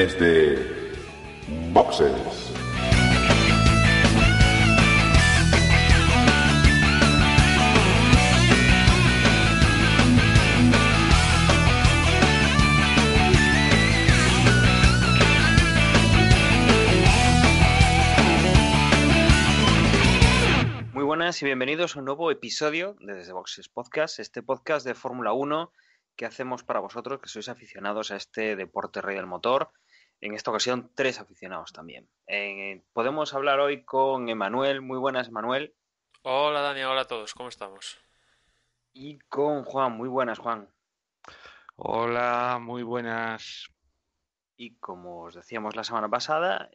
ediciones de Boxes. Muy buenas y bienvenidos a un nuevo episodio de Desde Boxes Podcast, este podcast de Fórmula 1 que hacemos para vosotros que sois aficionados a este deporte rey del motor. En esta ocasión, 3 aficionados también. Podemos hablar hoy con Emanuel. Muy buenas, Emanuel. Hola Dani, hola a todos, ¿cómo estamos? Y con Juan. Muy buenas, Juan. Hola, muy buenas. Y como os decíamos la semana pasada,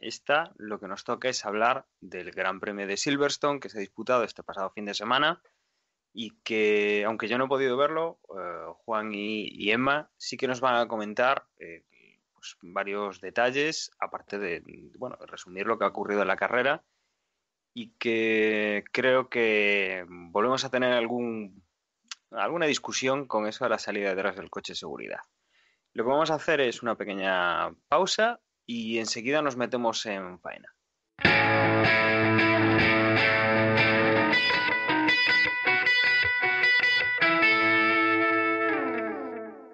lo que nos toca es hablar del Gran Premio de Silverstone que se ha disputado este pasado fin de semana y que, aunque yo no he podido verlo, Juan y Emma sí que nos van a comentar pues varios detalles, aparte de resumir lo que ha ocurrido en la carrera, y que creo que volvemos a tener alguna discusión con eso de la salida detrás del coche de seguridad. Lo que vamos a hacer es una pequeña pausa y enseguida nos metemos en faena.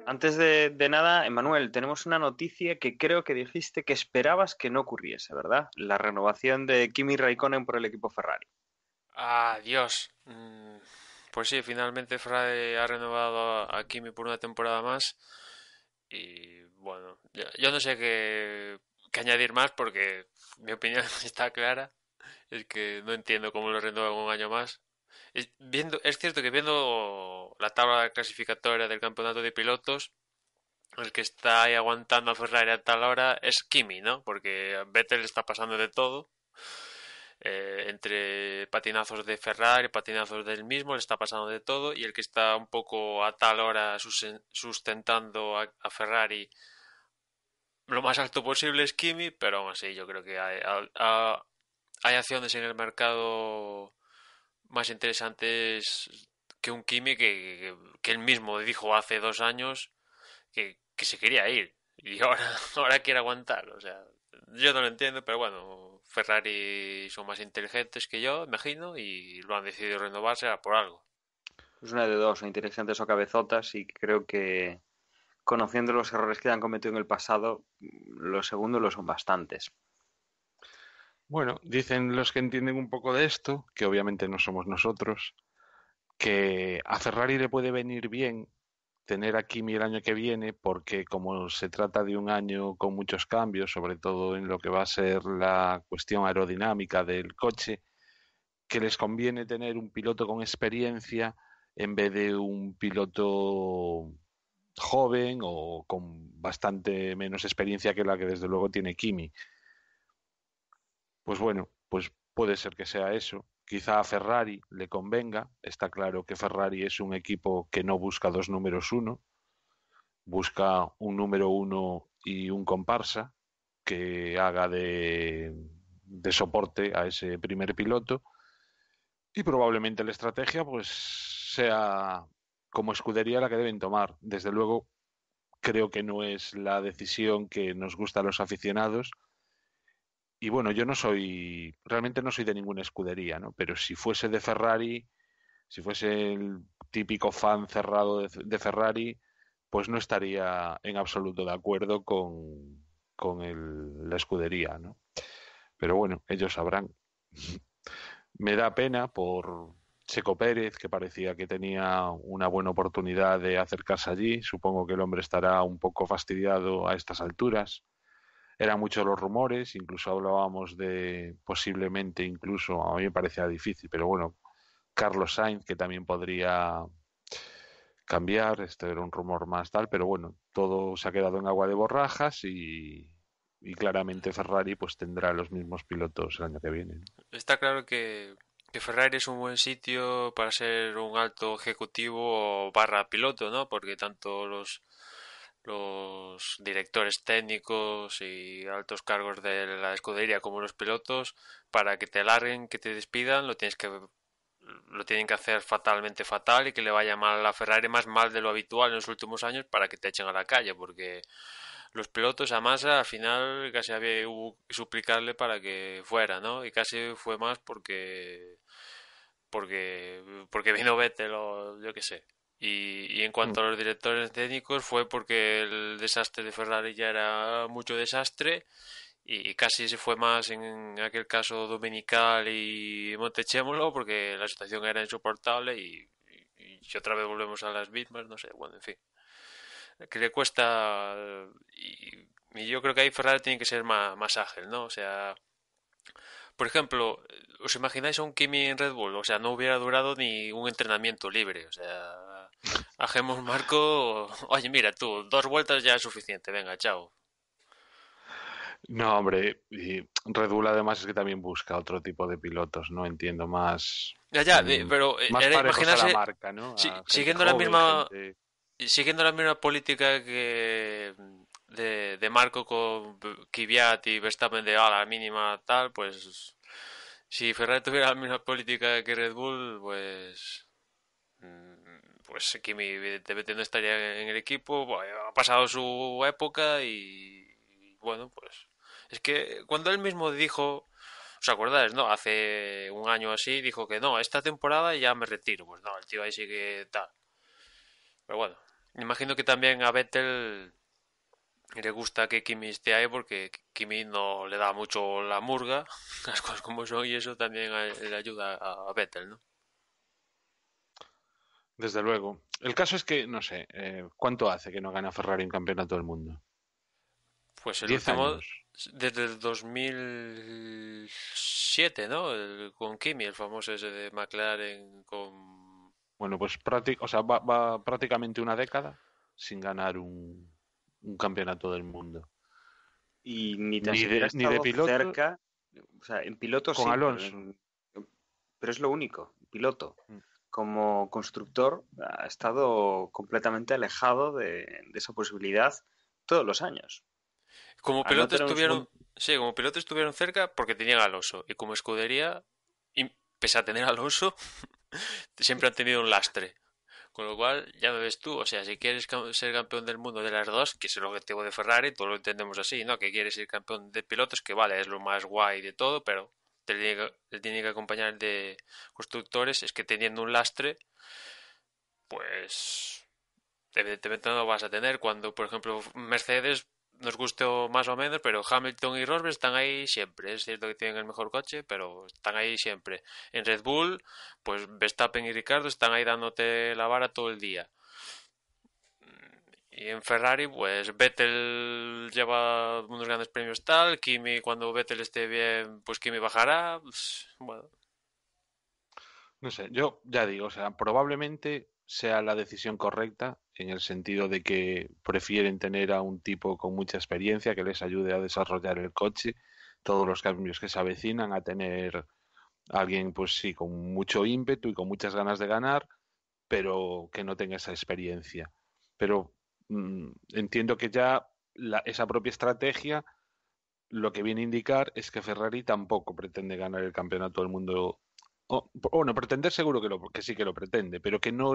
Antes de nada, Emanuel, tenemos una noticia que creo que dijiste que esperabas que no ocurriese, ¿verdad? La renovación de Kimi Raikkonen por el equipo Ferrari. Adiós. Pues sí, finalmente Ferrari ha renovado a Kimi por una temporada más. Y bueno, yo no sé qué añadir más porque mi opinión está clara. Es que no entiendo cómo lo renuevan un año más. Es cierto que viendo la tabla clasificatoria del campeonato de pilotos, el que está ahí aguantando a Ferrari a tal hora es Kimi, ¿no? Porque Vettel está pasando de todo. Entre patinazos de Ferrari, patinazos del mismo, le está pasando de todo. Y el que está un poco a tal hora sustentando a Ferrari lo más alto posible es Kimi, pero aún así yo creo que hay acciones en el mercado más interesantes que un Kimi que él mismo dijo hace 2 años que se quería ir y ahora quiere aguantar. O sea, yo no lo entiendo, pero bueno, Ferrari son más inteligentes que yo, imagino, y lo han decidido renovarse por algo. Pues una de dos, o inteligentes o cabezotas, y creo que conociendo los errores que han cometido en el pasado, los segundos lo son bastantes. Bueno, dicen los que entienden un poco de esto, que obviamente no somos nosotros, que a Ferrari le puede venir bien tener a Kimi el año que viene, porque como se trata de un año con muchos cambios, sobre todo en lo que va a ser la cuestión aerodinámica del coche, que les conviene tener un piloto con experiencia en vez de un piloto joven o con bastante menos experiencia que la que desde luego tiene Kimi. Pues bueno, pues puede ser que sea eso. Quizá a Ferrari le convenga. Está claro que Ferrari es un equipo que no busca dos números uno, busca un número uno y un comparsa que haga de soporte a ese primer piloto. Y probablemente la estrategia pues sea como escudería la que deben tomar. Desde luego creo que no es la decisión que nos gusta a los aficionados. Y bueno, yo realmente no soy de ninguna escudería, ¿no? Pero si fuese de Ferrari, si fuese el típico fan cerrado de Ferrari, pues no estaría en absoluto de acuerdo con la escudería, ¿no? Pero bueno, ellos sabrán. Me da pena por Checo Pérez, que parecía que tenía una buena oportunidad de acercarse allí. Supongo que el hombre estará un poco fastidiado a estas alturas. Eran muchos los rumores, incluso hablábamos de posiblemente, incluso a mí me parecía difícil, pero bueno, Carlos Sainz, que también podría cambiar, este era un rumor más tal, pero bueno, todo se ha quedado en agua de borrajas y claramente Ferrari pues tendrá los mismos pilotos el año que viene, ¿no? Está claro que Ferrari es un buen sitio para ser un alto ejecutivo o barra piloto, ¿no? Porque tanto los directores técnicos y altos cargos de la escudería como los pilotos, para que te larguen, que te despidan, lo tienen que hacer fatalmente fatal y que le vaya mal a la Ferrari, más mal de lo habitual en los últimos años, para que te echen a la calle, porque los pilotos a Massa al final casi hubo que suplicarle para que fuera, ¿no? Y casi fue más porque vino Vettel o yo qué sé. Y en cuanto a los directores técnicos fue porque el desastre de Ferrari ya era mucho desastre y casi se fue más en aquel caso Dominical y Montechémolo porque la situación era insoportable y otra vez volvemos a las mismas, no sé, bueno, en fin. Que le cuesta y yo creo que ahí Ferrari tiene que ser más ágil, ¿no? O sea, por ejemplo, ¿os imagináis a un Kimi en Red Bull? O sea, no hubiera durado ni un entrenamiento libre. O sea, a Helmut Marko, oye, mira tú, 2 vueltas ya es suficiente, venga, chao. No, hombre, y Red Bull además es que también busca otro tipo de pilotos, ¿no? Entiendo, Ya, ya, pero más era parejos a la imaginarse, marca, ¿no? A gente siguiendo la joven, misma, gente... siguiendo la misma política que de Marco con Kvyat y Verstappen de a la mínima tal, pues si Ferrari tuviera la misma política que Red Bull, pues Kimi evidentemente no estaría en el equipo, bueno, ha pasado su época y bueno, pues es que cuando él mismo dijo, ¿os acordáis, no? Hace un año así dijo que no, esta temporada ya me retiro, pues no, el tío ahí sigue tal. Pero bueno, me imagino que también a Vettel le gusta que Kimi esté ahí porque Kimi no le da mucho la murga, las cosas como son, y eso también le ayuda a Vettel, ¿no? Desde luego. El caso es que, no sé, ¿cuánto hace que no gana Ferrari un campeonato del mundo? Pues el 10 último años. desde el 2007, ¿no? Con Kimi, el famoso ese de McLaren con... Bueno, pues o sea, va prácticamente una década sin ganar un campeonato del mundo. Y ni tan siquiera ha Ni de estado piloto cerca, o sea, en piloto con sí, Alonso. pero es lo único, piloto. Mm. Como constructor ha estado completamente alejado de esa posibilidad todos los años. Como Al no pilotos tener un estuvieron... segundo... Sí, como pilotos estuvieron cerca porque tenían a Alonso. Y como escudería, y pese a tener a Alonso, siempre han tenido un lastre. Con lo cual, ya me ves tú, o sea, si quieres ser campeón del mundo de las dos, que es el objetivo de Ferrari, todos lo entendemos así, ¿no? Que quieres ser campeón de pilotos, que vale, es lo más guay de todo, pero te tiene que acompañar el de constructores, es que teniendo un lastre, pues evidentemente no lo vas a tener cuando, por ejemplo, Mercedes nos guste más o menos, pero Hamilton y Rosberg están ahí siempre. Es cierto que tienen el mejor coche, pero están ahí siempre. En Red Bull, pues Verstappen y Ricardo están ahí dándote la vara todo el día. Y en Ferrari, pues Vettel lleva unos grandes premios tal, Kimi cuando Vettel esté bien, pues Kimi bajará. Pues, bueno, No sé, yo ya digo, o sea, probablemente sea la decisión correcta en el sentido de que prefieren tener a un tipo con mucha experiencia que les ayude a desarrollar el coche, todos los cambios que se avecinan, a tener a alguien, pues sí, con mucho ímpetu y con muchas ganas de ganar, pero que no tenga esa experiencia. Pero entiendo que ya esa propia estrategia lo que viene a indicar es que Ferrari tampoco pretende ganar el campeonato del mundo. Bueno, pretender seguro que sí que lo pretende, pero que no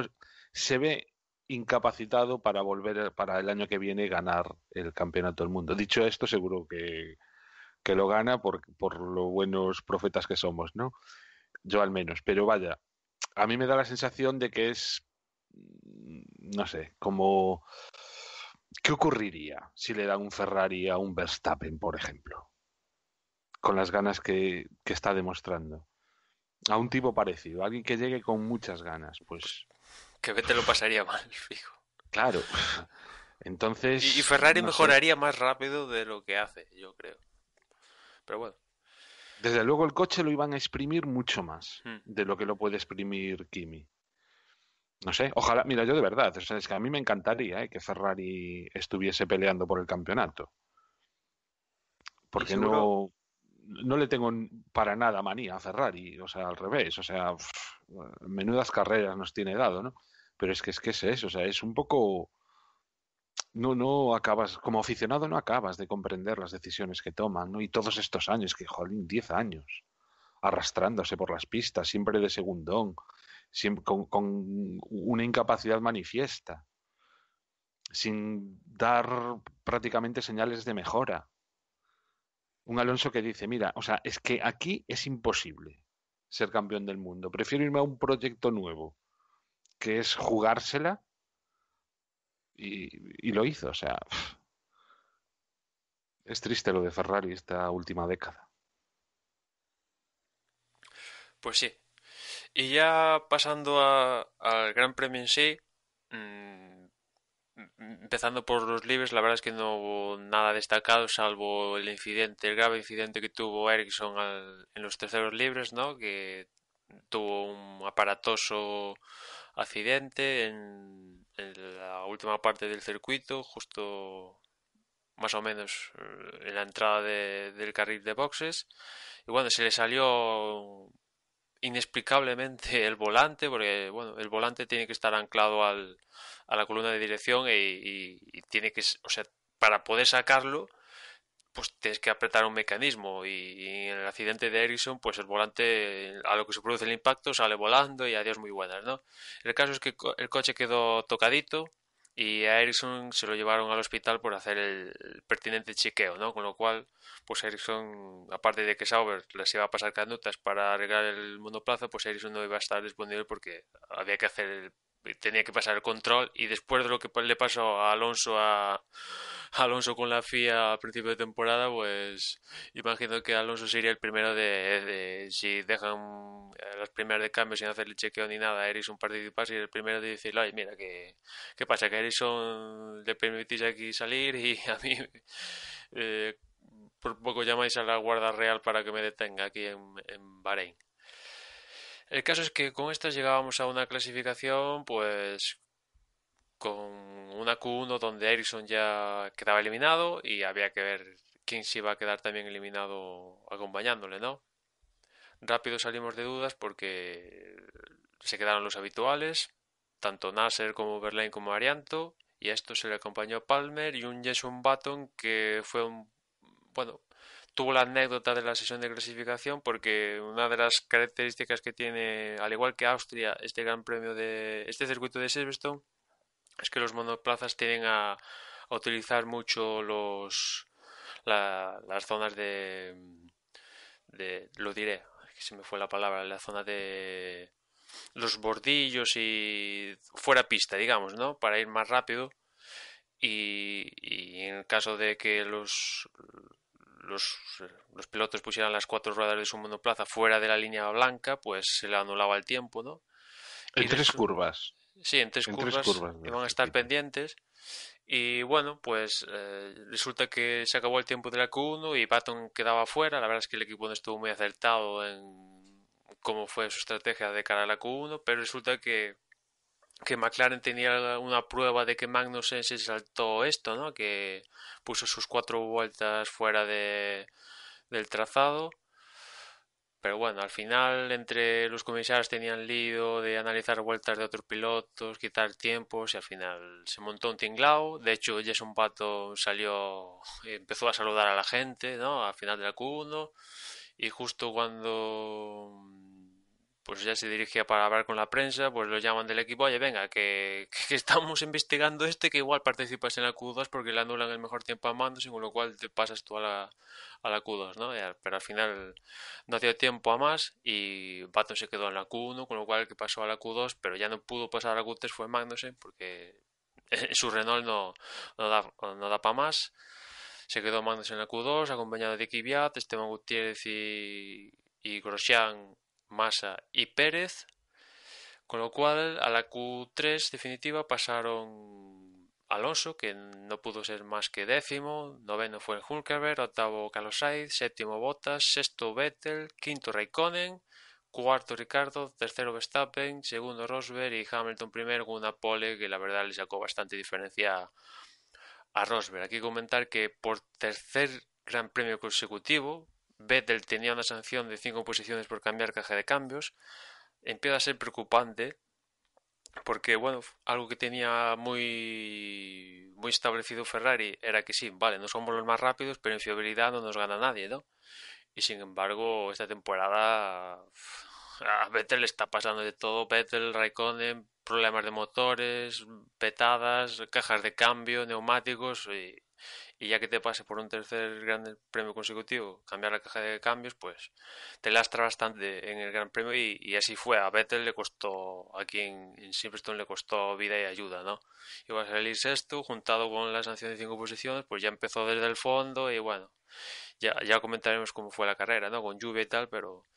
se ve incapacitado para volver para el año que viene ganar el campeonato del mundo. Dicho esto, seguro que lo gana por lo buenos profetas que somos, ¿no? Yo al menos, pero vaya, a mí me da la sensación de que es, no sé, como, ¿qué ocurriría si le dan un Ferrari a un Verstappen, por ejemplo? Con las ganas que está demostrando. A un tipo parecido, alguien que llegue con muchas ganas, pues que Vettel lo pasaría mal, fijo. claro. Y Entonces, Ferrari no sé. mejoraría más rápido de lo que hace, yo creo. Pero bueno. Desde luego el coche lo iban a exprimir mucho más Hmm. de lo que lo puede exprimir Kimi. No sé, ojalá, mira, yo de verdad, o sea, es que a mí me encantaría que Ferrari estuviese peleando por el campeonato, Y porque seguro, no le tengo para nada manía a Ferrari, o sea, al revés, o sea, menudas carreras nos tiene dado, ¿no? Pero es que es eso, o sea, es un poco, no acabas, como aficionado no acabas de comprender las decisiones que toman, ¿no? Y todos estos años, que jolín, 10 años, arrastrándose por las pistas, siempre de segundón, siempre con una incapacidad manifiesta. sin dar prácticamente señales de mejora. Un Alonso que dice, mira, o sea, es que aquí es imposible ser campeón del mundo. Prefiero irme a un proyecto nuevo, que es jugársela, y lo hizo. O sea, es triste lo de Ferrari esta última década. Pues sí. Y ya pasando al Gran Premio en sí, mm, empezando por los libres, la verdad es que no hubo nada destacado, salvo el grave incidente que tuvo Ericsson en los terceros libres, ¿no? Que tuvo un aparatoso accidente en la última parte del circuito, justo más o menos en la entrada del carril de boxes. Y bueno, se le salió inexplicablemente el volante, porque bueno, el volante tiene que estar anclado a la columna de dirección y tiene que, o sea, para poder sacarlo, pues tienes que apretar un mecanismo y en el accidente de Ericsson, pues el volante, a lo que se produce el impacto, sale volando y adiós muy buenas, ¿no? El caso es que el coche quedó tocadito y a Ericsson se lo llevaron al hospital por hacer el pertinente chequeo, ¿no? Con lo cual, pues Ericsson, aparte de que Sauber les iba a pasar canutas para arreglar el monoplaza, pues Ericsson no iba a estar disponible porque había que hacer tenía que pasar el control y después de lo que le pasó a Alonso con la FIA a principio de temporada, pues imagino que Alonso sería el primero si dejan las primeras de cambio sin hacerle chequeo ni nada, Ericsson participar, sería el primero de decirle, ay, mira, ¿qué pasa? Que a Ericsson le permitís aquí salir y a mí eh, por poco llamáis a la Guardia Real para que me detenga aquí en Bahrein. El caso es que con estas llegábamos a una clasificación, pues con una Q1 donde Ericsson ya quedaba eliminado y había que ver quién se iba a quedar también eliminado acompañándole, ¿no? Rápido salimos de dudas porque se quedaron los habituales, tanto Nasser como Verlaine como Arianto, y a esto se le acompañó Palmer y un Jason Button que fue bueno, tuvo la anécdota de la sesión de clasificación porque una de las características que tiene, al igual que Austria, este circuito de Silverstone, es que los monoplazas tienden a utilizar mucho las zonas lo diré, que se me fue la palabra, la zona de los bordillos y fuera pista, digamos, ¿no? Para ir más rápido y en el caso de que los, los pilotos pusieran las cuatro ruedas de su monoplaza fuera de la línea blanca, pues se le anulaba el tiempo, ¿no? En tres curvas. Sí, en tres En tres curvas curvas del iban a estar circuito. pendientes. Y bueno, pues resulta que se acabó el tiempo de la Q1 y Baton quedaba fuera. La verdad es que el equipo no estuvo muy acertado en cómo fue su estrategia de cara a la Q1, pero resulta que McLaren tenía una prueba de que Magnussen se saltó esto, ¿no? Que puso sus cuatro vueltas fuera del trazado. Pero bueno, al final entre los comisarios tenían lío de analizar vueltas de otros pilotos, quitar tiempos y al final se montó un tinglao. De hecho, Jason Pato salió y empezó a saludar a la gente, ¿no? Al final de la Q1 y justo cuando pues ya se dirigía para hablar con la prensa, pues lo llaman del equipo, oye, venga, que estamos investigando este, que igual participas en la Q2 porque le anulan el mejor tiempo a Mando, con lo cual te pasas tú a la Q2, ¿no? Pero al final no dio tiempo a más y Baton se quedó en la Q1, con lo cual el que pasó a la Q2, pero ya no pudo pasar a la Q3 fue Magnussen porque su Renault no da para más. Se quedó Magnussen en la Q2, acompañado de Kvyat, Esteban Gutiérrez y Grosjean, Massa y Pérez. Con lo cual a la Q3 definitiva pasaron Alonso, que no pudo ser más que décimo, noveno fue Hulkenberg, octavo Carlos Sainz, séptimo Bottas, sexto Vettel, quinto Raikkonen, cuarto Ricardo, tercero Verstappen, segundo Rosberg y Hamilton primero con una pole que la verdad le sacó bastante diferencia a Rosberg. Aquí comentar que por tercer Gran Premio consecutivo, Vettel tenía una sanción de 5 posiciones por cambiar caja de cambios. Empieza a ser preocupante porque, bueno, algo que tenía muy establecido Ferrari era que sí, vale, no somos los más rápidos, pero en fiabilidad no nos gana nadie, ¿no? Y sin embargo, esta temporada a Vettel le está pasando de todo. Vettel, Raikkonen, problemas de motores, petadas, cajas de cambio, neumáticos y ya que te pase por un tercer gran premio consecutivo cambiar la caja de cambios, pues te lastra bastante en el gran premio y así fue. A Vettel le costó, aquí en Silverstone le costó vida y ayuda, ¿no? Iba a salir sexto, juntado con la sanción de 5 posiciones, pues ya empezó desde el fondo y bueno, ya comentaremos cómo fue la carrera, ¿no? Con lluvia y tal, pero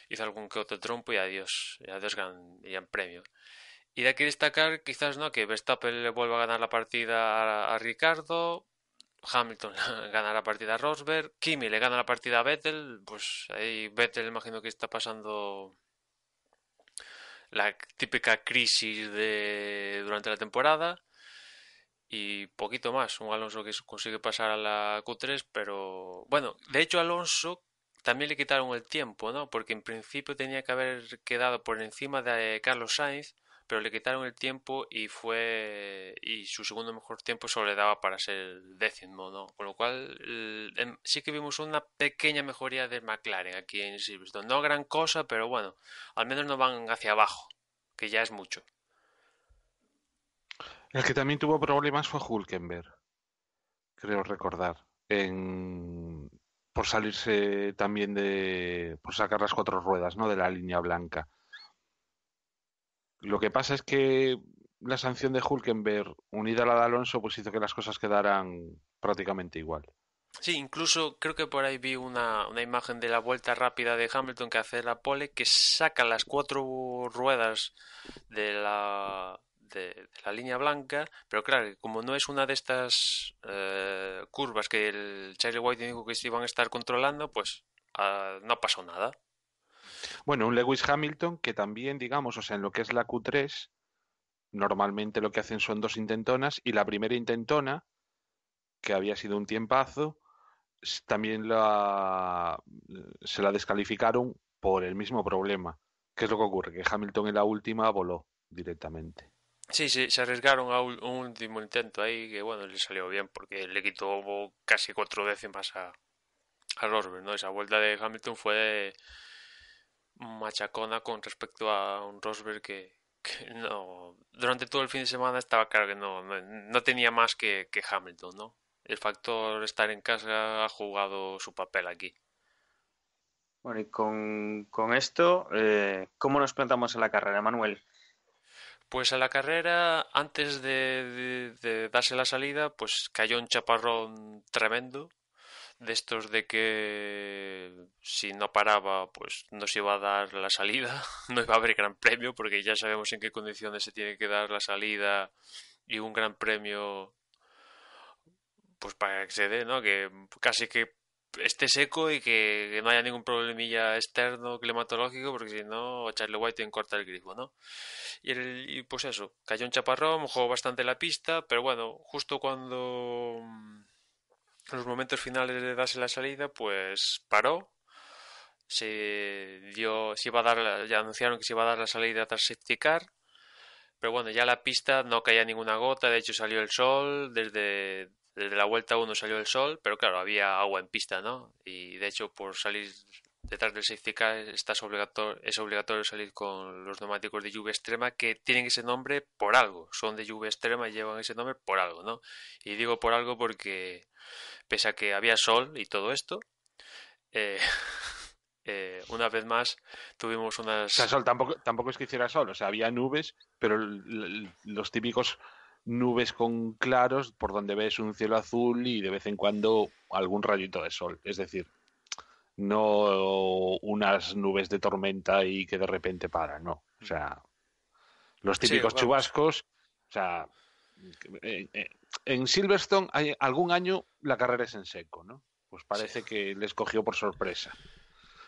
hizo algún que otro trompo y adiós gran premio. Y de aquí destacar quizás no que Verstappen le vuelva a ganar la partida a Ricardo, Hamilton gana la partida a Rosberg, Kimi le gana la partida a Vettel, pues ahí Vettel imagino que está pasando la típica crisis de durante la temporada y poquito más, un Alonso que consigue pasar a la Q3, pero bueno, de hecho Alonso también le quitaron el tiempo, ¿no? Porque en principio tenía que haber quedado por encima de Carlos Sainz, pero le quitaron el tiempo y su segundo mejor tiempo solo le daba para ser décimo, ¿no? Con lo cual sí que vimos una pequeña mejoría de McLaren aquí en Silverstone. No gran cosa, pero bueno, al menos no van hacia abajo, que ya es mucho. El que también tuvo problemas fue Hülkenberg, creo recordar, por salirse también por sacar las 4 ruedas, ¿no? De la línea blanca. Lo que pasa es que la sanción de Hülkenberg, unida a la de Alonso, pues hizo que las cosas quedaran prácticamente igual. Sí, incluso creo que por ahí vi una imagen de la vuelta rápida de Hamilton que hace la pole, que saca las 4 ruedas de la línea blanca, pero claro, que como no es una de estas curvas que el Charlie White dijo que se iban a estar controlando, pues no pasó nada. Bueno, un Lewis Hamilton que también, digamos, o sea, en lo que es la Q3, normalmente lo que hacen son 2 intentonas y la primera intentona, que había sido un tiempazo, también se la descalificaron por el mismo problema. ¿Qué es lo que ocurre? Que Hamilton en la última voló directamente. Sí, sí, se arriesgaron a un último intento ahí que bueno, le salió bien porque le quitó casi 4 décimas a Rosberg, ¿no? Esa vuelta de Hamilton fue machacona con respecto a un Rosberg que no, durante todo el fin de semana estaba claro que no tenía más que Hamilton, ¿no? El factor estar en casa ha jugado su papel aquí. Bueno, y con esto, ¿cómo nos plantamos en la carrera, Manuel? Pues a la carrera, antes de darse la salida, pues cayó un chaparrón tremendo, de estos de que si no paraba, pues no se iba a dar la salida, no iba a haber gran premio, porque ya sabemos en qué condiciones se tiene que dar la salida y un gran premio, pues para que se dé, ¿no? Que casi que esté seco y que no haya ningún problemilla externo climatológico, porque si no, Charlie White tiene que cortar el grifo, ¿no? Y pues eso, cayó un chaparrón, mojó bastante la pista, pero bueno, justo cuando en los momentos finales de darse la salida, pues paró. Se iba a dar, ya anunciaron que se iba a dar la salida tras safety car, pero bueno, ya la pista no caía ninguna gota, de hecho salió el sol, desde la vuelta 1 salió el sol, pero claro, había agua en pista, ¿no? Y de hecho por salir detrás del safety car es obligatorio salir con los neumáticos de lluvia extrema que tienen ese nombre por algo, son de lluvia extrema y llevan ese nombre por algo, ¿no? Y digo por algo porque pese a que había sol y todo esto, eh, una vez más tuvimos O sea, unas... sol tampoco es que hiciera sol, o sea, había nubes, pero los típicos nubes con claros por donde ves un cielo azul y de vez en cuando algún rayito de sol. Es decir, no unas nubes de tormenta y que de repente paran, no. O sea, los Sí, típicos vamos. chubascos, o sea, en Silverstone hay algún año la carrera es en seco, ¿no? Pues Sí. parece que les cogió por sorpresa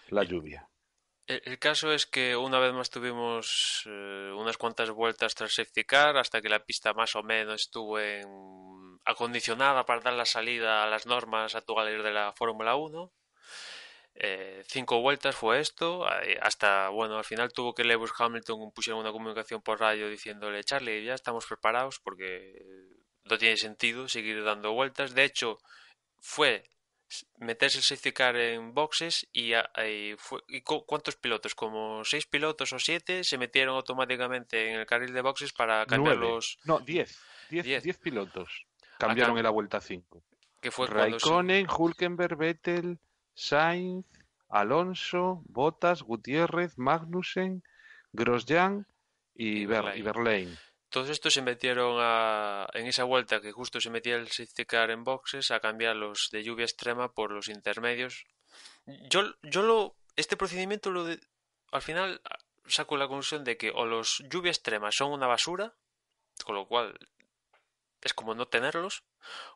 la Y lluvia. el caso es que una vez más tuvimos unas cuantas vueltas tras safety car hasta que la pista más o menos estuvo acondicionada para dar la salida a las normas actuales de la Fórmula 1. 5 vueltas fue esto, hasta, bueno, al final tuvo que Lewis Hamilton pusiera una comunicación por radio diciéndole, Charlie, ya estamos preparados porque no tiene sentido seguir dando vueltas. De hecho, fue meterse el safety car en boxes ¿cuántos pilotos? Como 6 pilotos o 7 se metieron automáticamente en el carril de boxes para cambiar 9, los no, 10, 10, 10. 10 pilotos Ah, cambiaron claro, en la vuelta 5. que fue cuando Raikkonen, Hülkenberg, Vettel, Sainz, Alonso, Bottas, Gutiérrez, Magnussen, Grosjean y y Verlaine. Verlaine. Todos estos se metieron en esa vuelta que justo se metía el safety car en boxes a cambiar los de lluvia extrema por los intermedios. Este procedimiento al final saco la conclusión de que o los lluvia extremas son una basura, con lo cual es como no tenerlos,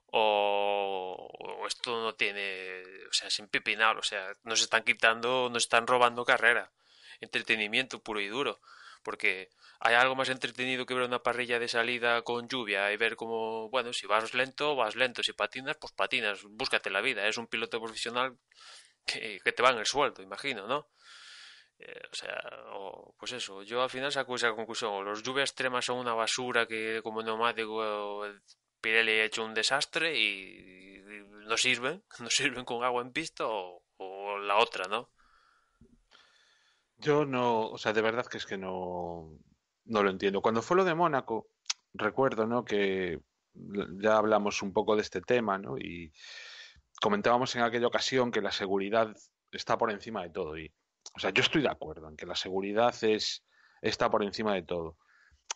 o esto no tiene, o sea, sin pipinar, o sea, nos están quitando, nos están robando carrera, entretenimiento puro y duro, porque hay algo más entretenido que ver una parrilla de salida con lluvia y ver cómo, bueno, si vas lento, si patinas, pues patinas, búscate la vida, es un piloto profesional que te va en el sueldo, imagino, ¿no? O sea, pues eso, yo al final saco esa conclusión, o los lluvias extremas son una basura que como neumático Pirelli ha hecho un desastre y no sirven, no sirven con agua en pista o la otra, ¿no? Yo no, o sea, de verdad que es que no lo entiendo. Cuando fue lo de Mónaco, recuerdo, ¿no? Que ya hablamos un poco de este tema, ¿no? Y comentábamos en aquella ocasión que la seguridad está por encima de todo. Y, o sea, yo estoy de acuerdo en que la seguridad está por encima de todo.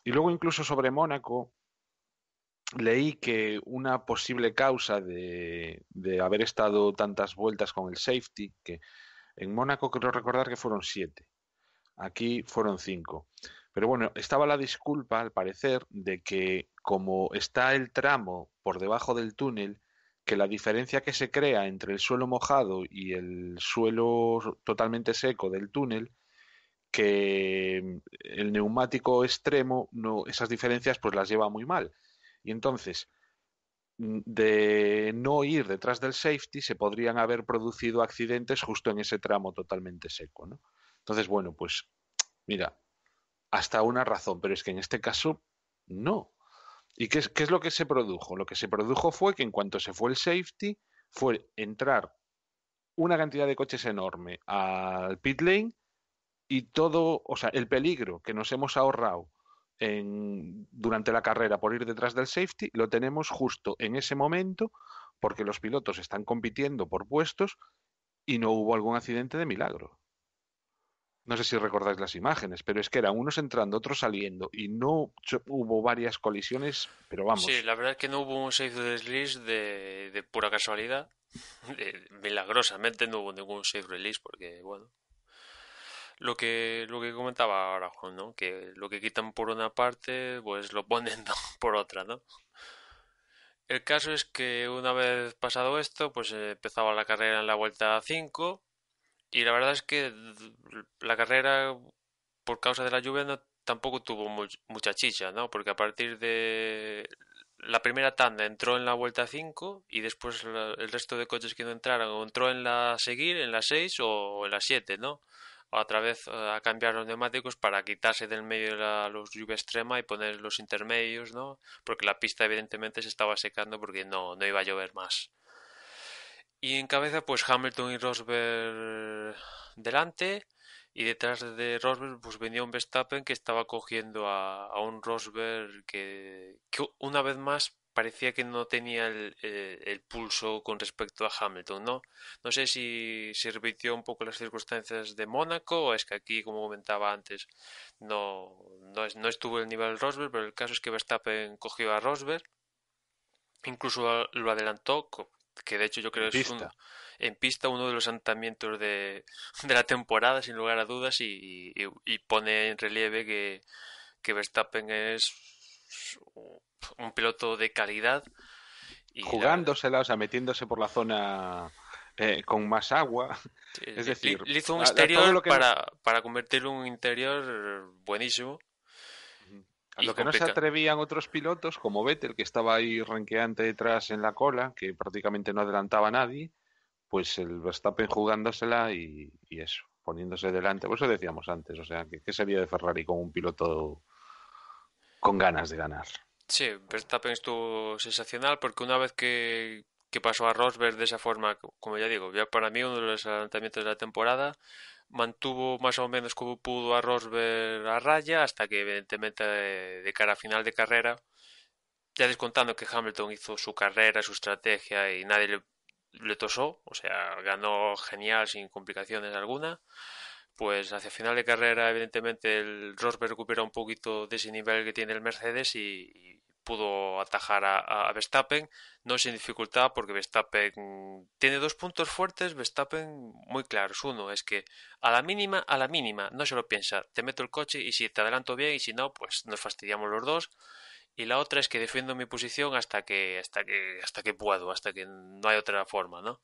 Y luego incluso sobre Mónaco, leí que una posible causa de haber estado tantas vueltas con el safety, que en Mónaco creo recordar que fueron 7. Aquí fueron 5. Pero bueno, estaba la disculpa, al parecer, de que como está el tramo por debajo del túnel, que la diferencia que se crea entre el suelo mojado y el suelo totalmente seco del túnel, que el neumático extremo, no, esas diferencias pues las lleva muy mal. Y entonces, de no ir detrás del safety, se podrían haber producido accidentes justo en ese tramo totalmente seco, ¿no? Entonces, bueno, pues mira, hasta una razón, pero es que en este caso no. ¿Y qué es lo que se produjo? Lo que se produjo fue que en cuanto se fue el safety, fue entrar una cantidad de coches enorme al pit lane y todo, o sea, el peligro que nos hemos ahorrado durante la carrera por ir detrás del safety, lo tenemos justo en ese momento porque los pilotos están compitiendo por puestos y no hubo algún accidente de milagro. No sé si recordáis las imágenes, pero es que eran unos entrando, otros saliendo y no hubo varias colisiones, pero Sí, vamos, la verdad es que no hubo un safe release de pura casualidad. Milagrosamente no hubo ningún safe release porque, bueno, lo que comentaba ahora Juan, ¿no? Que lo que quitan por una parte, pues lo ponen por otra, ¿no? El caso es que una vez pasado esto, pues empezaba la carrera en la vuelta 5 y la verdad es que la carrera por causa de la lluvia tampoco tuvo mucha chicha, ¿no? Porque a partir de la primera tanda entró en la vuelta 5 y después el resto de coches que no entraron o entró en la seguir, en la 6 o en la 7, ¿no? Otra vez a cambiar los neumáticos para quitarse del medio de la los lluvia extrema y poner los intermedios, ¿no? Porque la pista evidentemente se estaba secando porque no iba a llover más. Y en cabeza pues Hamilton y Rosberg delante y detrás de Rosberg pues venía un Verstappen que estaba cogiendo a un Rosberg que una vez más parecía que no tenía el pulso con respecto a Hamilton, ¿no? No sé si se repitió un poco las circunstancias de Mónaco o es que aquí, como comentaba antes, no estuvo el nivel Rosberg, pero el caso es que Verstappen cogió a Rosberg, incluso lo adelantó, que de hecho yo creo en es pista. en pista uno de los adelantamientos de la temporada, sin lugar a dudas, y pone en relieve que Verstappen es un piloto de calidad y la verdad. Jugándosela, o sea, metiéndose por la zona con más agua. Sí, Es decir, le hizo un todo exterior lo que no, para convertirlo en un interior buenísimo a y lo que no se complicado. atrevían otros pilotos, como Vettel, que estaba ahí renqueante detrás en la cola, que prácticamente no adelantaba a nadie, pues el Verstappen jugándosela y eso, poniéndose delante. Por eso decíamos antes, o sea, ¿qué sería de Ferrari con un piloto con ganas de ganar? Sí, Verstappen estuvo sensacional porque una vez que que pasó a Rosberg de esa forma, como ya digo, ya para mí uno de los adelantamientos de la temporada. Mantuvo más o menos como pudo a Rosberg a raya hasta que evidentemente de cara a final de carrera, ya descontando que Hamilton hizo su carrera, su estrategia y nadie le tosó, o sea, ganó genial sin complicaciones alguna. Pues hacia final de carrera, evidentemente, el Rosberg recupera un poquito de ese nivel que tiene el Mercedes y pudo atajar a Verstappen, no sin dificultad, porque Verstappen tiene dos puntos fuertes, Verstappen muy claros. Uno es que a la mínima, no se lo piensa, te meto el coche y si te adelanto bien y si no, pues nos fastidiamos los dos. Y la otra es que defiendo mi posición hasta que puedo, hasta que no hay otra forma, ¿no?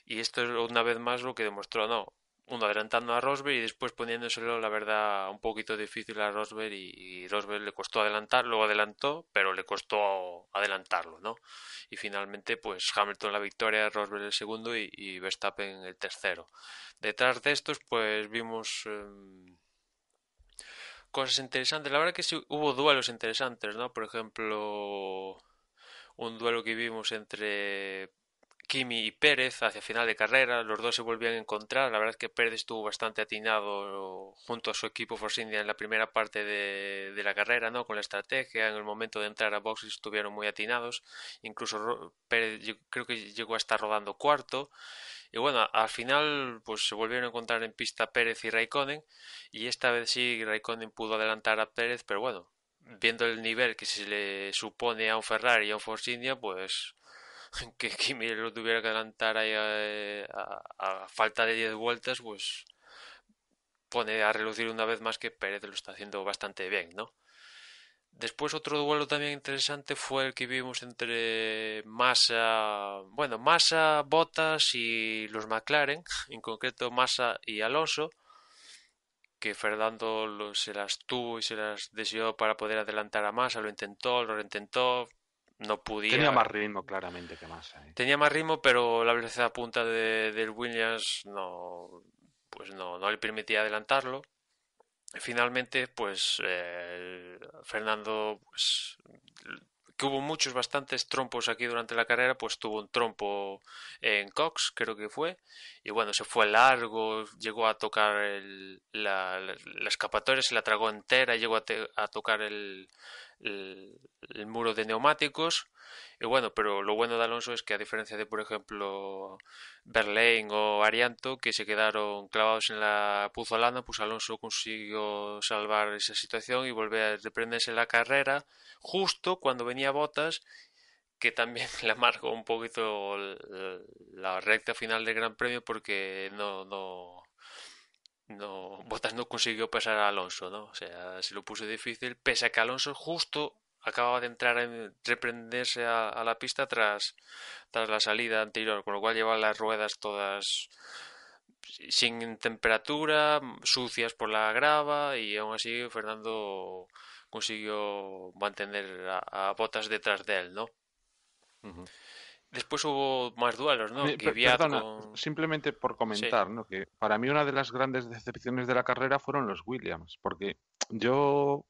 Y esto es una vez más lo que demostró, ¿no? Uno adelantando a Rosberg y después poniéndoselo, la verdad, un poquito difícil a Rosberg y Rosberg le costó adelantar, luego adelantó, pero le costó adelantarlo, ¿no? Y finalmente, pues Hamilton la victoria, Rosberg el segundo y Verstappen el tercero. Detrás de estos, pues vimos cosas interesantes. La verdad que sí hubo duelos interesantes, ¿no? Por ejemplo, un duelo que vimos entre Kimi y Pérez hacia final de carrera, los dos se volvían a encontrar. La verdad es que Pérez estuvo bastante atinado junto a su equipo Force India en la primera parte de la carrera, ¿no? Con la estrategia, en el momento de entrar a boxes estuvieron muy atinados. Incluso Pérez yo creo que llegó a estar rodando cuarto. Y bueno, al final pues se volvieron a encontrar en pista Pérez y Raikkonen y esta vez sí Raikkonen pudo adelantar a Pérez, pero bueno, viendo el nivel que se le supone a un Ferrari y a un Force India, pues que Kimi lo tuviera que adelantar ahí a falta de 10 vueltas, pues pone a relucir una vez más que Pérez lo está haciendo bastante bien, ¿no? Después otro duelo también interesante fue el que vimos entre Massa, Bottas y los McLaren, en concreto Massa y Alonso, que Fernando se las tuvo y se las deseó para poder adelantar a Massa, lo intentó, lo reintentó, no Tenía podía. más ritmo claramente que Massa, ¿eh? Tenía más ritmo, pero la velocidad punta del Williams no le permitía adelantarlo. Finalmente, pues Fernando, pues, que hubo bastantes trompos aquí durante la carrera, pues tuvo un trompo en Cox, creo que fue, y bueno, se fue largo, llegó a tocar la escapatoria, se la tragó entera, llegó a tocar el muro de neumáticos, y bueno, pero lo bueno de Alonso es que a diferencia de, por ejemplo, Verlaine o Arianto, que se quedaron clavados en la puzolana, pues Alonso consiguió salvar esa situación y volver a reprenderse la carrera justo cuando venía Bottas, que también le amargó un poquito la recta final del Gran Premio porque Bottas no consiguió pasar a Alonso, ¿no? O sea, se lo puso difícil, pese a que Alonso justo acababa de entrar en reprenderse a la pista tras la salida anterior, con lo cual llevaba las ruedas todas sin temperatura, sucias por la grava y aún así Fernando consiguió mantener a Bottas detrás de él, ¿no? Ujú. Después hubo más duelos, ¿no? Kvyat Perdona, con... simplemente por Sí, comentar, ¿no? Que para mí una de las grandes decepciones de la carrera fueron los Williams, porque yo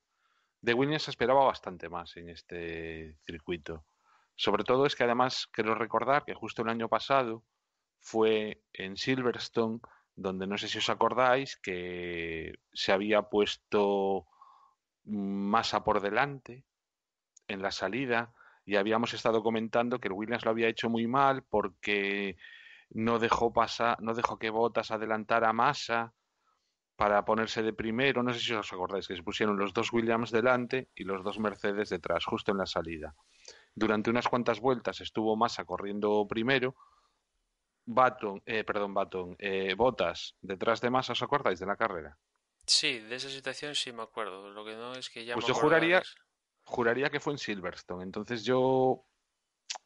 de Williams esperaba bastante más en este circuito. Sobre todo es que además quiero recordar que justo el año pasado fue en Silverstone, donde no sé si os acordáis que se había puesto Massa por delante en la salida y habíamos estado comentando que el Williams lo había hecho muy mal porque no dejó que Bottas adelantara a Massa para ponerse de primero. No sé si os acordáis que se pusieron los dos Williams delante y los dos Mercedes detrás, justo en la salida. Durante unas cuantas vueltas estuvo Massa corriendo primero, Bottas detrás de Massa, ¿os acordáis de la carrera? sí, de esa situación sí me acuerdo. Lo que no es que ya Pues me yo acordaba de eso. juraría que fue en Silverstone. Entonces yo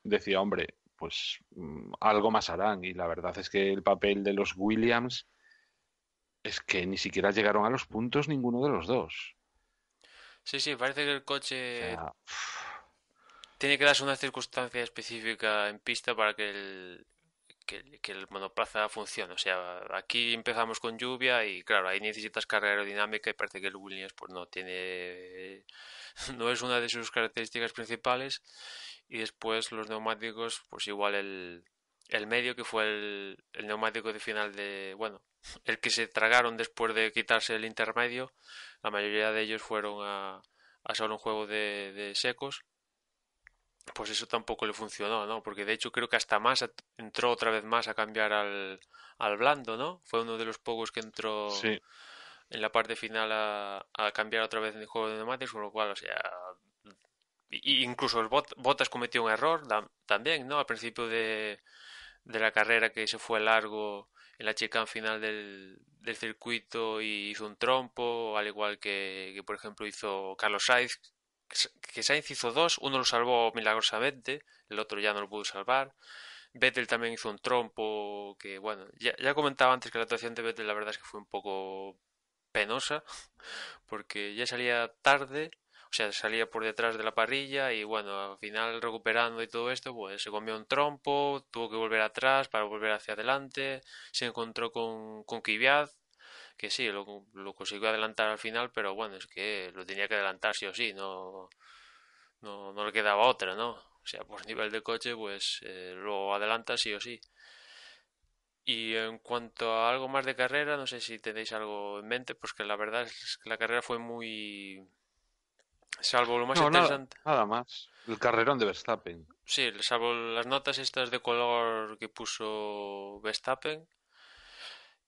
decía, hombre, pues algo más harán. Y la verdad es que el papel de los Williams es que ni siquiera llegaron a los puntos ninguno de los dos. Sí, sí, parece que el O coche sea, tiene que darse una circunstancia específica en pista para que que el monoplaza funcione. O sea, aquí empezamos con lluvia y claro, ahí necesitas carga aerodinámica y parece que el Williams pues no tiene, no es una de sus características principales. Y después los neumáticos, pues igual el medio que fue el neumático de final de, bueno, el que se tragaron después de quitarse el intermedio, la mayoría de ellos fueron a solo un juego de secos, pues eso tampoco le funcionó, ¿no? Porque de hecho creo que hasta Massa entró otra vez más a cambiar al blando, ¿no? Fue uno de los pocos que entró Sí, en la parte final a cambiar otra vez en el juego de neumáticos, con lo cual, o sea, incluso el Bottas cometió un error también, ¿no? Al principio de la carrera que se fue largo en la chicane final del circuito y hizo un trompo, al igual que por ejemplo hizo Carlos Sainz, que Sainz hizo dos, uno lo salvó milagrosamente, el otro ya no lo pudo salvar. Vettel también hizo un trompo que, bueno, ya comentaba antes que la actuación de Vettel la verdad es que fue un poco penosa, porque ya salía tarde, o sea, salía por detrás de la parrilla y bueno, al final recuperando y todo esto, pues se comió un trompo, tuvo que volver atrás para volver hacia adelante, se encontró con Kvyat, que sí, lo consiguió adelantar al final, pero bueno, es que lo tenía que adelantar sí o sí, no le quedaba otra, ¿no? O sea, por nivel de coche, pues lo adelanta sí o sí. Y en cuanto a algo más de carrera, no sé si tenéis algo en mente, pues que la verdad es que la carrera fue muy... Salvo lo más no, nada, interesante. nada más. El carrerón de Verstappen. Sí, salvo las notas estas de color que puso Verstappen.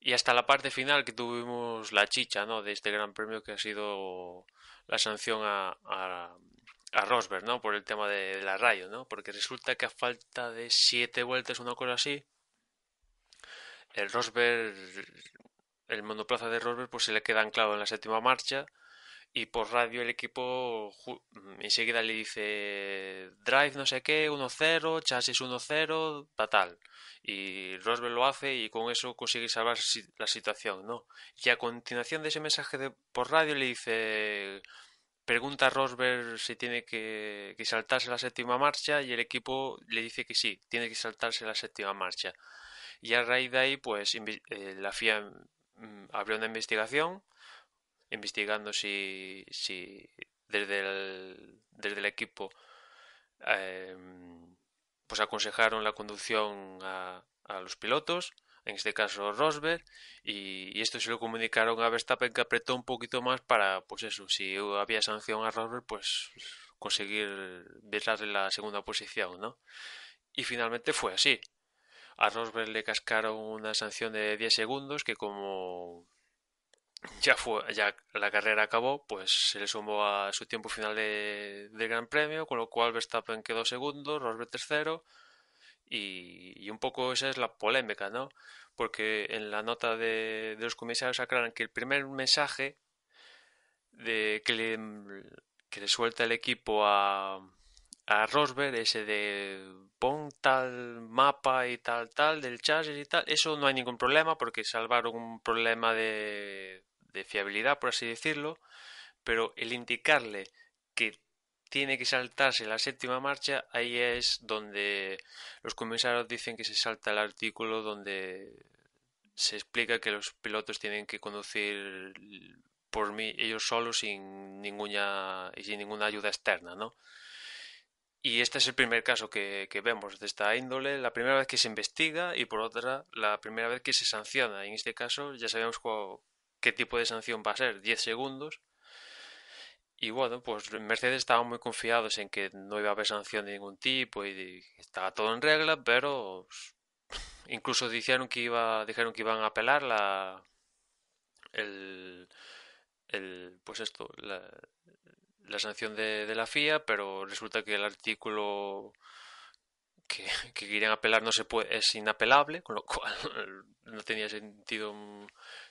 Y hasta la parte final que tuvimos la chicha, ¿no? De este gran premio que ha sido la sanción a Rosberg, ¿no? Por el tema de la radio, ¿no? Porque resulta que a falta de 7 vueltas, una cosa así, el Rosberg, el monoplaza de Rosberg, pues se le queda anclado en la séptima marcha y por radio el equipo enseguida le dice drive no sé qué, 1-0, chasis 1-0, tal. Y Rosberg lo hace y con eso consigue salvar la situación, ¿no? Y a continuación de ese mensaje por radio le dice, pregunta a Rosberg si tiene que saltarse la séptima marcha y el equipo le dice que sí, tiene que saltarse la séptima marcha. Y a raíz de ahí, pues la FIA abrió una investigación investigando si desde el equipo eh, pues aconsejaron la conducción a los pilotos, en este caso Rosberg, y esto se lo comunicaron a Verstappen que apretó un poquito más para, pues eso, si había sanción a Rosberg, pues conseguir darle la segunda posición, ¿no? Y finalmente fue así. A Rosberg le cascaron una sanción de 10 segundos que como ya la carrera acabó, pues se le sumó a su tiempo final de Gran Premio, con lo cual Verstappen quedó segundo, Rosberg tercero, y un poco esa es la polémica, ¿no? Porque en la nota de los comisarios aclaran que el primer mensaje de que le suelta el equipo a Rosberg, ese de pon tal mapa y tal, del chasis y tal, eso no hay ningún problema porque salvaron un problema de fiabilidad, por así decirlo, pero el indicarle que tiene que saltarse la séptima marcha, ahí es donde los comisarios dicen que se salta el artículo donde se explica que los pilotos tienen que conducir por mí ellos solos sin ninguna ayuda externa, ¿no? Y este es el primer caso que vemos de esta índole, la primera vez que se investiga y por otra, la primera vez que se sanciona. En este caso ya sabemos qué tipo de sanción va a ser, 10 segundos. Y bueno, pues Mercedes estaban muy confiados en que no iba a haber sanción de ningún tipo y estaba todo en regla, pero incluso dijeron que iban a apelar el, pues esto, la sanción de la FIA, pero resulta que el artículo que querían apelar no se puede, es inapelable, con lo cual no tenía sentido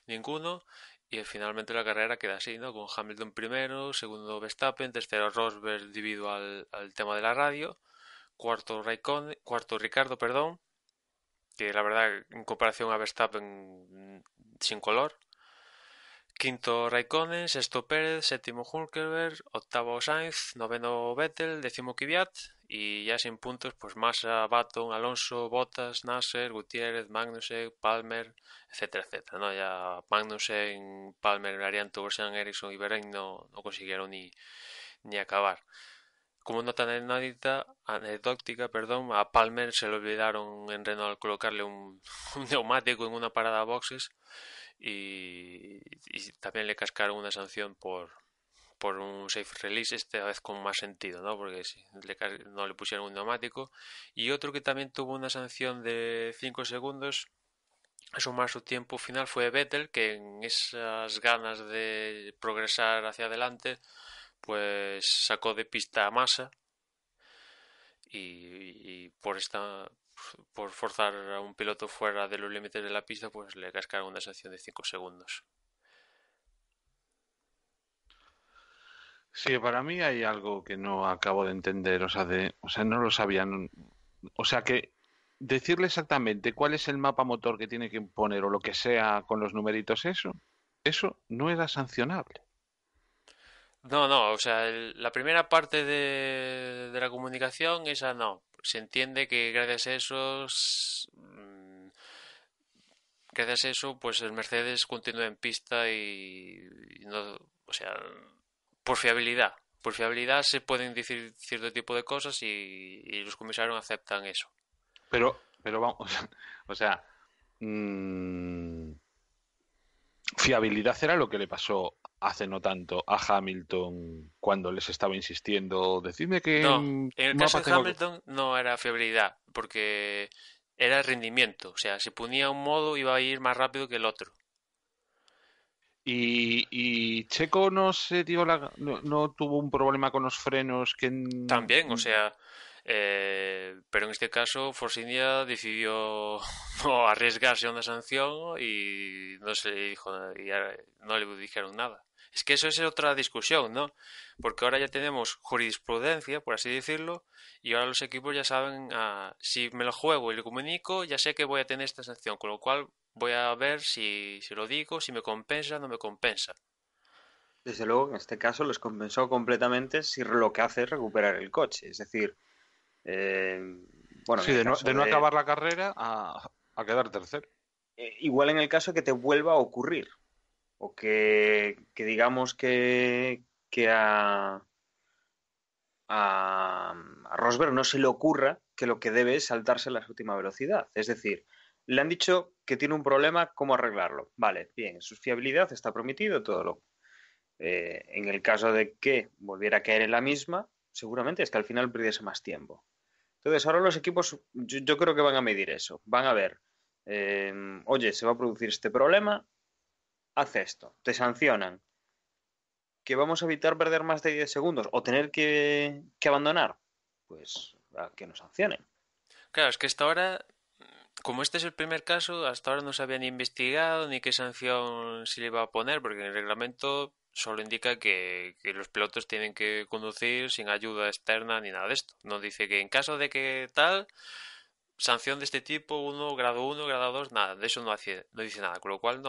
ninguno. Y finalmente la carrera queda así, ¿no? Con Hamilton primero, segundo Verstappen, tercero Rosberg debido al tema de la radio, cuarto Ricardo, perdón, que la verdad en comparación a Verstappen sin color, quinto Raikkonen, sexto Pérez, séptimo Hulkenberg, octavo Sainz, noveno Vettel, décimo Kvyat y ya sin puntos pues Massa, Button, Alonso, Bottas, Nasser, Gutiérrez, Magnussen, Palmer, etcétera, etcétera, ¿no? Ya Magnussen, Palmer, Arianto, Grosjean, Ericsson y Bahrein no consiguieron ni acabar. Como nota anecdótica, perdón, a Palmer se le olvidaron en Renault colocarle un neumático en una parada de boxes y también le cascaron una sanción por un safe release, esta vez con más sentido, ¿no? Porque sí, no le pusieron un neumático. Y otro que también tuvo una sanción de 5 segundos a sumar su tiempo final fue Vettel, que en esas ganas de progresar hacia adelante pues sacó de pista a Massa y por forzar a un piloto fuera de los límites de la pista pues le cascaron una sanción de 5 segundos. Sí, para mí hay algo que no acabo de entender, no lo sabían, o sea que decirle exactamente cuál es el mapa motor que tiene que poner o lo que sea con los numeritos, eso no era sancionable. No, o sea, la primera parte de la comunicación, esa no. Se entiende que gracias a eso, pues el Mercedes continúa en pista y no, o sea, por fiabilidad. Por fiabilidad se pueden decir cierto tipo de cosas y los comisarios aceptan eso. Pero vamos, o sea, mm, fiabilidad era lo que le pasó hace no tanto a Hamilton cuando les estaba insistiendo, decidme qué No, en el caso mapa de tengo que... Hamilton no era fiabilidad, porque era rendimiento. O sea, si ponía un modo iba a ir más rápido que el otro. Y Checo no se dio no tuvo un problema con los frenos que... También, o sea, pero en este caso Force India decidió no arriesgarse a una sanción y no se le dijo, no le dijeron nada. Es que eso es otra discusión, ¿no? Porque ahora ya tenemos jurisprudencia, por así decirlo, y ahora los equipos ya saben, si me lo juego y le comunico, ya sé que voy a tener esta sanción, con lo cual voy a ver si lo digo, si me compensa o no me compensa. Desde luego, en este caso les compensó completamente si lo que hace es recuperar el coche. Es decir, eh, bueno, en Sí, el de caso no de... acabar la carrera a quedar tercero. igual en el caso que te vuelva a ocurrir. O que digamos que a Rosberg no se le ocurra que lo que debe es saltarse la última velocidad. Es decir, le han dicho que tiene un problema, ¿cómo arreglarlo? Vale, bien, su fiabilidad está prometido, todo lo... en el caso de que volviera a caer en la misma, seguramente es que al final perdiese más tiempo. Entonces, ahora los equipos, yo creo que van a medir eso. Van a ver, oye, se va a producir este problema, haz esto, te sancionan. ¿Que vamos a evitar perder más de 10 segundos o tener que abandonar? Pues a que nos sancionen. Claro, es que hasta ahora, como este es el primer caso, hasta ahora no se había ni investigado ni qué sanción se le iba a poner, porque en el reglamento solo indica que los pilotos tienen que conducir sin ayuda externa ni nada de esto. No dice que en caso de que tal, sanción de este tipo, uno, grado 2, nada, de eso no dice nada, con lo cual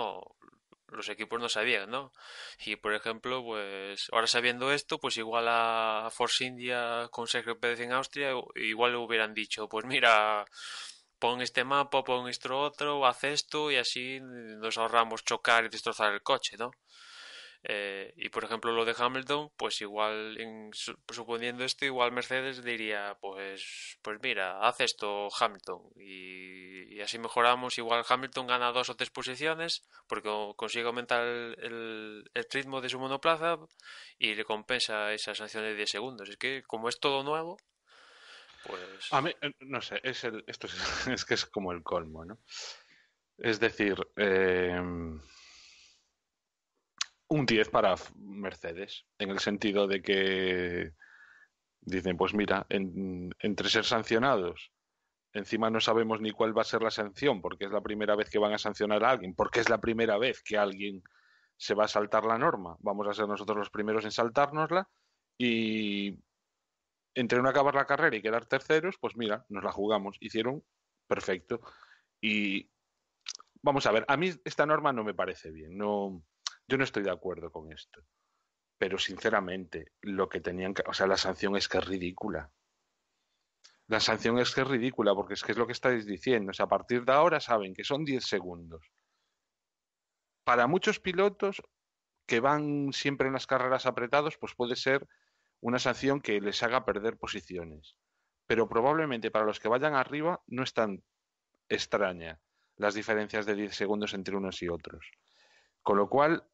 los equipos no sabían, ¿no? Y por ejemplo, pues ahora sabiendo esto, pues igual a Force India con Sergio Pérez en Austria, igual le hubieran dicho, pues mira, pon este mapa, pon esto otro, haz esto y así nos ahorramos chocar y destrozar el coche, ¿no? Y por ejemplo lo de Hamilton, pues igual, suponiendo esto, igual Mercedes diría, pues mira, haz esto Hamilton y así mejoramos, igual Hamilton gana 2 o 3 posiciones porque consigue aumentar el ritmo de su monoplaza y le compensa esa sanción de 10 segundos. Es que como es todo nuevo, A pues... mí, no sé, esto es, es que es como el colmo, ¿no? Es decir, un 10 para Mercedes, en el sentido de que dicen, pues mira, entre ser sancionados, encima no sabemos ni cuál va a ser la sanción, porque es la primera vez que van a sancionar a alguien, porque es la primera vez que alguien se va a saltar la norma, vamos a ser nosotros los primeros en saltárnosla, y entre no acabar la carrera y quedar terceros, pues mira, nos la jugamos, hicieron perfecto. Y vamos a ver, a mí esta norma no me parece bien, no, Yo no estoy de acuerdo con esto. Pero sinceramente, lo que tenían que... O sea, la sanción es que es ridícula. La sanción es que es ridícula porque es que es lo que estáis diciendo. O sea, a partir de ahora saben que son 10 segundos. Para muchos pilotos que van siempre en las carreras apretados, pues puede ser una sanción que les haga perder posiciones. Pero probablemente para los que vayan arriba no es tan extraña las diferencias de 10 segundos entre unos y otros. Con lo cual,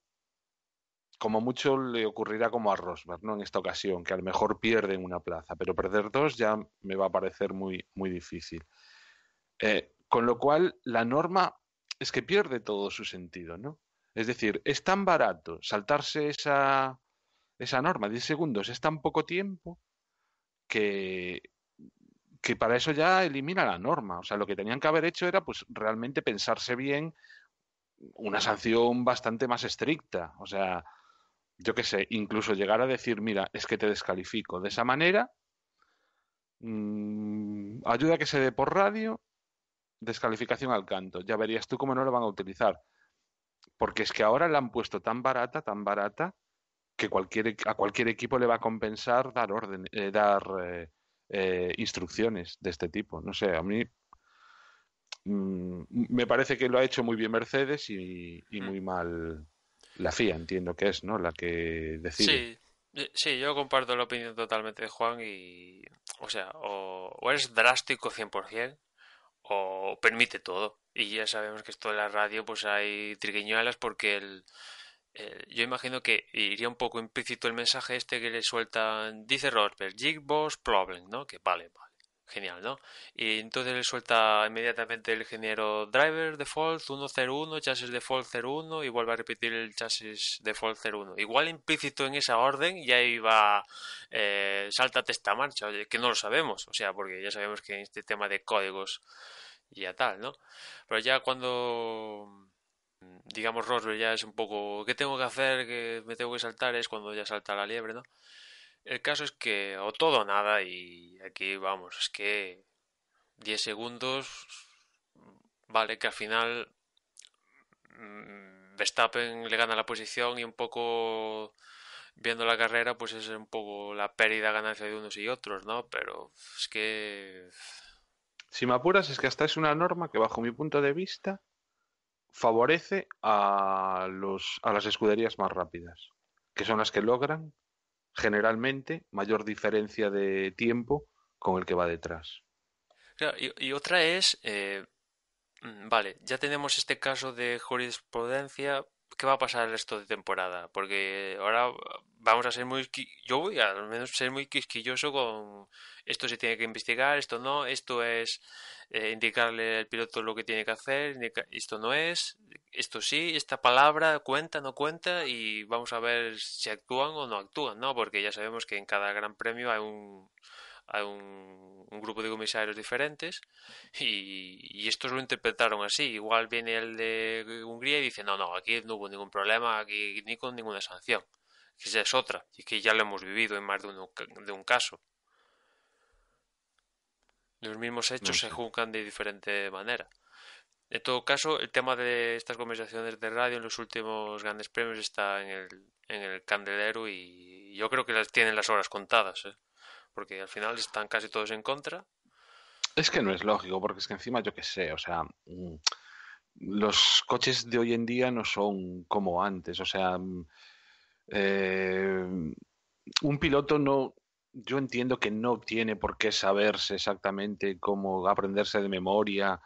como mucho le ocurrirá como a Rosberg, ¿no? En esta ocasión, que a lo mejor pierden una plaza, pero perder dos ya me va a parecer muy, muy difícil. Con lo cual, la norma es que pierde todo su sentido, ¿no? Es decir, es tan barato saltarse esa norma, 10 segundos, es tan poco tiempo que, que para eso ya elimina la norma. O sea, lo que tenían que haber hecho era pues realmente pensarse bien una sanción bastante más estricta. O sea, yo qué sé, incluso llegar a decir, mira, es que te descalifico. De esa manera, ayuda a que se dé por radio, descalificación al canto. Ya verías tú cómo no lo van a utilizar. Porque es que ahora la han puesto tan barata, que a cualquier equipo le va a compensar dar instrucciones de este tipo. No sé, a mí me parece que lo ha hecho muy bien Mercedes y muy mal la FIA, entiendo que es, ¿no? La que decide. Sí, sí, yo comparto la opinión totalmente de Juan y, o sea, o eres drástico 100% o permite todo. Y ya sabemos que esto de la radio pues hay triquiñuelas porque yo imagino que iría un poco implícito el mensaje este que le sueltan, dice Rosberg, Jigbox Problem, ¿no? Que vale, vale, genial, ¿no? Y entonces le suelta inmediatamente el ingeniero Driver Default 101, Chasis Default 01 y vuelve a repetir el Chasis Default 01. Igual implícito en esa orden ya iba, sáltate esta marcha, oye, que no lo sabemos, o sea, porque ya sabemos que en este tema de códigos y a tal, ¿no? Pero ya cuando digamos Rosberg ya es un poco ¿qué tengo que hacer? Que me tengo que saltar es cuando ya salta la liebre, ¿no? El caso es que o todo o nada y aquí vamos, es que 10 segundos vale que al final Verstappen le gana la posición y un poco viendo la carrera pues es un poco la pérdida ganancia de unos y otros, ¿no? Pero es que Si me apuras, es que hasta es una norma que, bajo mi punto de vista, favorece a las escuderías más rápidas, que son las que logran generalmente mayor diferencia de tiempo con el que va detrás. claro, y otra es vale, ya tenemos este caso de jurisprudencia. ¿Qué va a pasar el resto de temporada? Porque ahora vamos a ser muy... Yo voy a al menos ser muy quisquilloso con esto se tiene que investigar, esto no, esto es indicarle al piloto lo que tiene que hacer, esto no es, esto sí, esta palabra cuenta, no cuenta y vamos a ver si actúan o no actúan, ¿no? Porque ya sabemos que en cada gran premio hay un grupo de comisarios diferentes y estos lo interpretaron así. Igual viene el de Hungría y dice, no, no, aquí no hubo ningún problema, aquí ni con ninguna sanción. Que esa es otra, y que ya lo hemos vivido en más de un caso. Los mismos No hechos se sé. juzgan de diferente manera. En todo caso, el tema de estas conversaciones de radio en los últimos grandes premios está en el candelero y yo creo que las tienen las horas contadas, ¿eh? Porque al final están casi todos en contra. Es que no es lógico, porque es que encima yo qué sé, o sea, los coches de hoy en día no son como antes, o sea, eh, un piloto no, yo entiendo que no tiene por qué saberse exactamente cómo aprenderse de memoria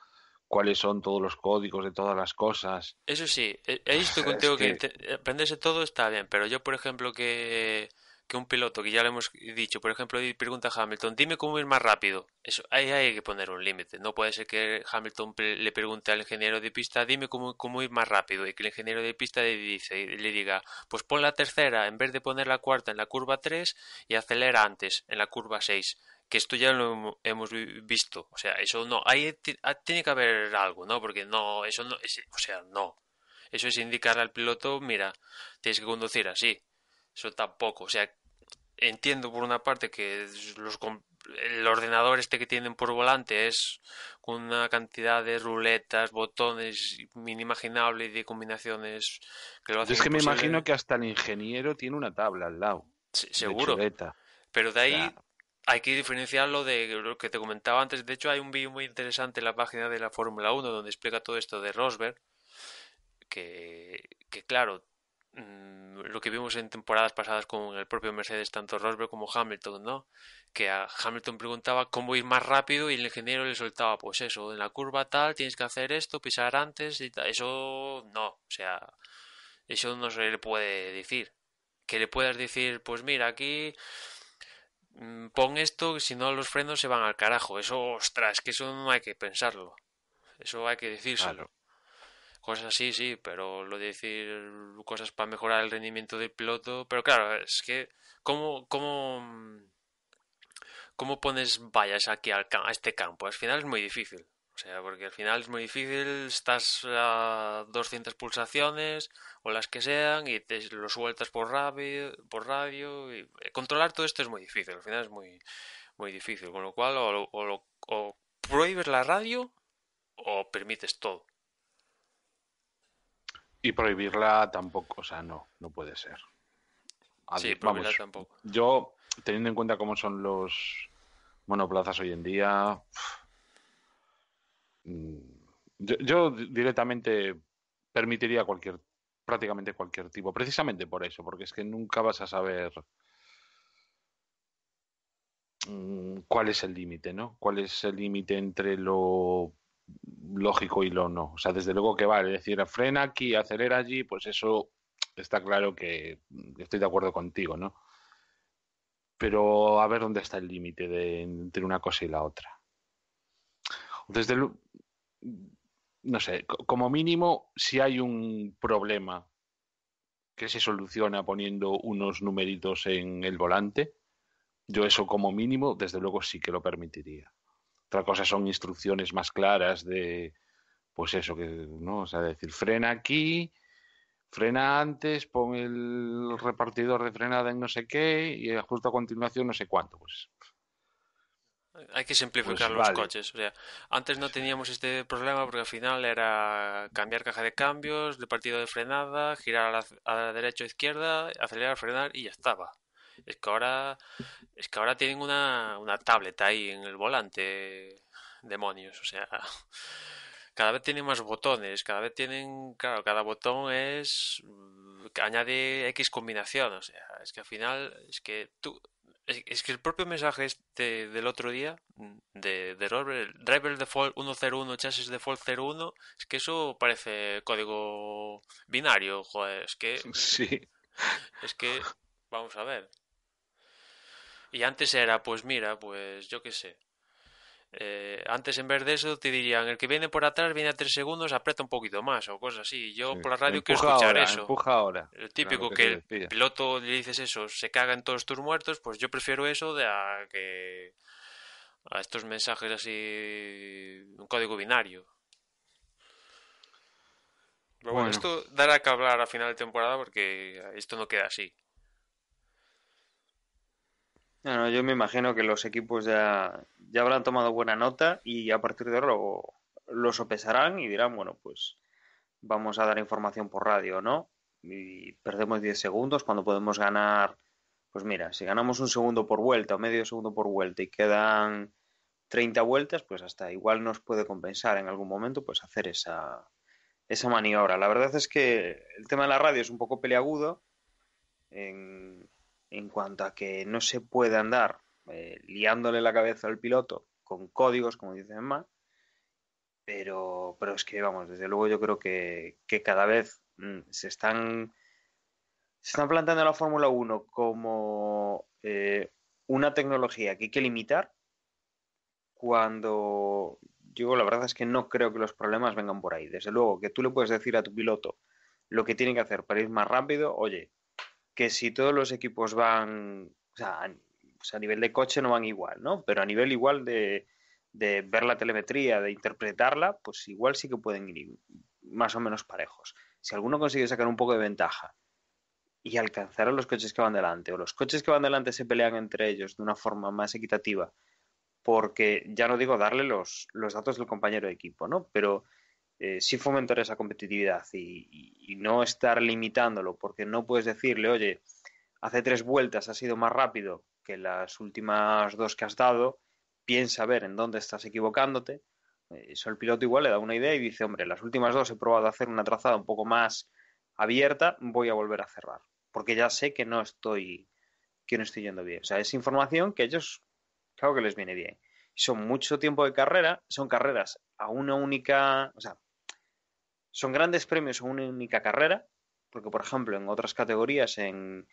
cuáles son todos los códigos de todas las cosas. Eso sí, ahí estoy Es contigo que que, aprenderse todo está bien, pero yo, por ejemplo, que un piloto, que ya lo hemos dicho, por ejemplo, y pregunta a Hamilton, dime cómo ir más rápido. Eso, ahí hay que poner un límite. No puede ser que Hamilton le pregunte al ingeniero de pista, dime cómo ir más rápido, y que el ingeniero de pista le diga, pues pon la tercera en vez de poner la cuarta en la curva 3 y acelera antes, en la curva 6 que esto ya lo hemos visto, o sea, eso no, ahí tiene que haber algo, ¿no? Porque no, eso no, o sea, no, eso es indicarle al piloto, mira, tienes que conducir así, eso tampoco, o sea, entiendo por una parte que el ordenador este que tienen por volante es con una cantidad de ruletas, botones inimaginable y de combinaciones que lo Yo hacen es que me imposible. imagino que hasta el ingeniero tiene una tabla al lado, de Seguro, chuleta. pero de O sea, ahí hay que diferenciarlo de lo que te comentaba antes. De hecho, hay un vídeo muy interesante en la página de la Fórmula 1 donde explica todo esto de Rosberg, que claro, lo que vimos en temporadas pasadas con el propio Mercedes, tanto Rosberg como Hamilton, ¿no? Que a Hamilton preguntaba cómo ir más rápido y el ingeniero le soltaba, pues eso, en la curva tal tienes que hacer esto, pisar antes y tal. Eso no, o sea, eso no se le puede decir. Que le puedas decir, pues mira, aquí pon esto, si no los frenos se van al carajo. Eso, ostras, que eso no hay que pensarlo. Eso hay que decírselo. claro. Cosas así, sí, pero lo de decir cosas para mejorar el rendimiento del piloto. Pero claro, es que, ¿cómo pones vallas aquí a este campo? Al final es muy difícil. O sea, porque al final es muy difícil, estás a 200 pulsaciones o las que sean y te lo sueltas por radio y controlar todo esto es muy difícil. Al final es muy, muy difícil. Con lo cual, o prohíbes la radio o permites todo. Y prohibirla tampoco, o sea, no puede ser. Sí, prohibirla Vamos, tampoco. yo, teniendo en cuenta cómo son los monoplazas hoy en día, mm, yo directamente permitiría prácticamente cualquier tipo, precisamente por eso, porque es que nunca vas a saber cuál es el límite, ¿no? ¿Cuál es el límite entre lo lógico y lo no? O sea, desde luego que vale, es decir, frena aquí, acelera allí, pues eso está claro que estoy de acuerdo contigo, ¿no? Pero a ver dónde está el límite entre una cosa y la otra. Desde no sé, como mínimo, si hay un problema que se soluciona poniendo unos numeritos en el volante, yo eso como mínimo, desde luego sí que lo permitiría. Otra cosa son instrucciones más claras de, pues eso, que, ¿no? O sea, decir, frena aquí, frena antes, pon el repartidor de frenada en no sé qué y justo a continuación no sé cuánto. Hay que Pues simplificar los vale. coches. O sea, antes no teníamos este problema porque al final era cambiar caja de cambios, repartido de frenada, girar a la derecha o izquierda, acelerar, frenar y ya estaba. Es que ahora, es que ahora tienen una tablet ahí en el volante, demonios. O sea, cada vez tienen más botones, cada vez tienen, claro, cada botón que añade X combinación. O sea, es que al final, es que el propio mensaje del otro día de Robert, el Driver Default 101, Chasis Default 01, es que eso parece código binario, joder, Sí. es que, vamos a ver. Y antes era, pues mira, pues yo qué sé. Antes en vez de eso te dirían, el que viene por atrás viene a 3 segundos, aprieta un poquito más o cosas así. Sí. Yo por la radio quiero Empuja escuchar ahora, eso. empuja ahora. El Era lo típico que que se el decía. piloto le dices eso, se caga en todos tus muertos, pues yo prefiero eso de a estos mensajes así, un código binario. Pero bueno, Bueno, esto dará que hablar a final de temporada porque esto no queda así. Bueno, yo me imagino que los equipos ya habrán tomado buena nota y a partir de ahora lo sopesarán y dirán, bueno, pues vamos a dar información por radio, ¿no? Y perdemos 10 segundos cuando podemos ganar, pues mira, si ganamos un segundo por vuelta o medio segundo por vuelta y quedan 30 vueltas, pues hasta igual nos puede compensar en algún momento pues hacer esa maniobra. La verdad es que el tema de la radio es un poco peliagudo en, en cuanto a que no se puede andar liándole la cabeza al piloto con códigos, como dice Emma, pero es que, vamos, desde luego yo creo que cada vez se están planteando la Fórmula 1 como una tecnología que hay que limitar cuando yo la verdad es que no creo que los problemas vengan por ahí. Desde luego que tú le puedes decir a tu piloto lo que tiene que hacer para ir más rápido, oye, que si todos los equipos van, o sea, a nivel de coche no van igual, ¿no? Pero a nivel igual de ver la telemetría, de interpretarla, pues igual sí que pueden ir más o menos parejos. Si alguno consigue sacar un poco de ventaja y alcanzar a los coches que van delante, o los coches que van delante se pelean entre ellos de una forma más equitativa, porque ya no digo darle los datos del compañero de equipo, ¿no? Pero sí fomentar esa competitividad y no estar limitándolo, porque no puedes decirle, oye, hace 3 vueltas has sido más rápido que las últimas 2 que has dado, piensa ver en dónde estás equivocándote. Eso el piloto igual le da una idea y dice, hombre, las últimas 2 he probado a hacer una trazada un poco más abierta, voy a volver a cerrar, porque ya sé que no estoy yendo bien. O sea, es información que a ellos, claro que les viene bien. Son mucho tiempo de carrera, son carreras a una única, o sea, son grandes premios a una única carrera, porque por ejemplo en otras categorías, en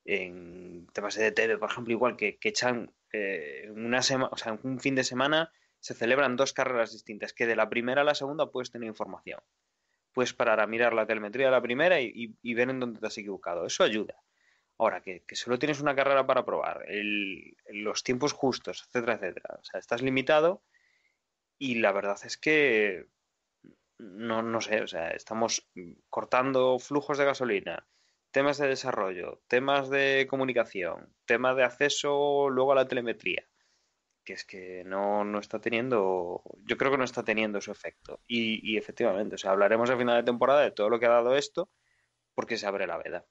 temas de DTV, por ejemplo, igual que echan una semana, o sea, un fin de semana se celebran 2 carreras distintas, que de la primera a la segunda puedes tener información. Puedes parar a mirar la telemetría de la primera y ver en dónde te has equivocado. Eso ayuda. Ahora, que solo tienes una carrera para probar, los tiempos justos, etcétera, etcétera. O sea, estás limitado y la verdad es que no sé, o sea, estamos cortando flujos de gasolina, temas de desarrollo, temas de comunicación, temas de acceso luego a la telemetría, que es que no está teniendo, yo creo que no está teniendo su efecto. Y efectivamente, o sea, hablaremos a final de temporada de todo lo que ha dado esto, porque se abre la veda.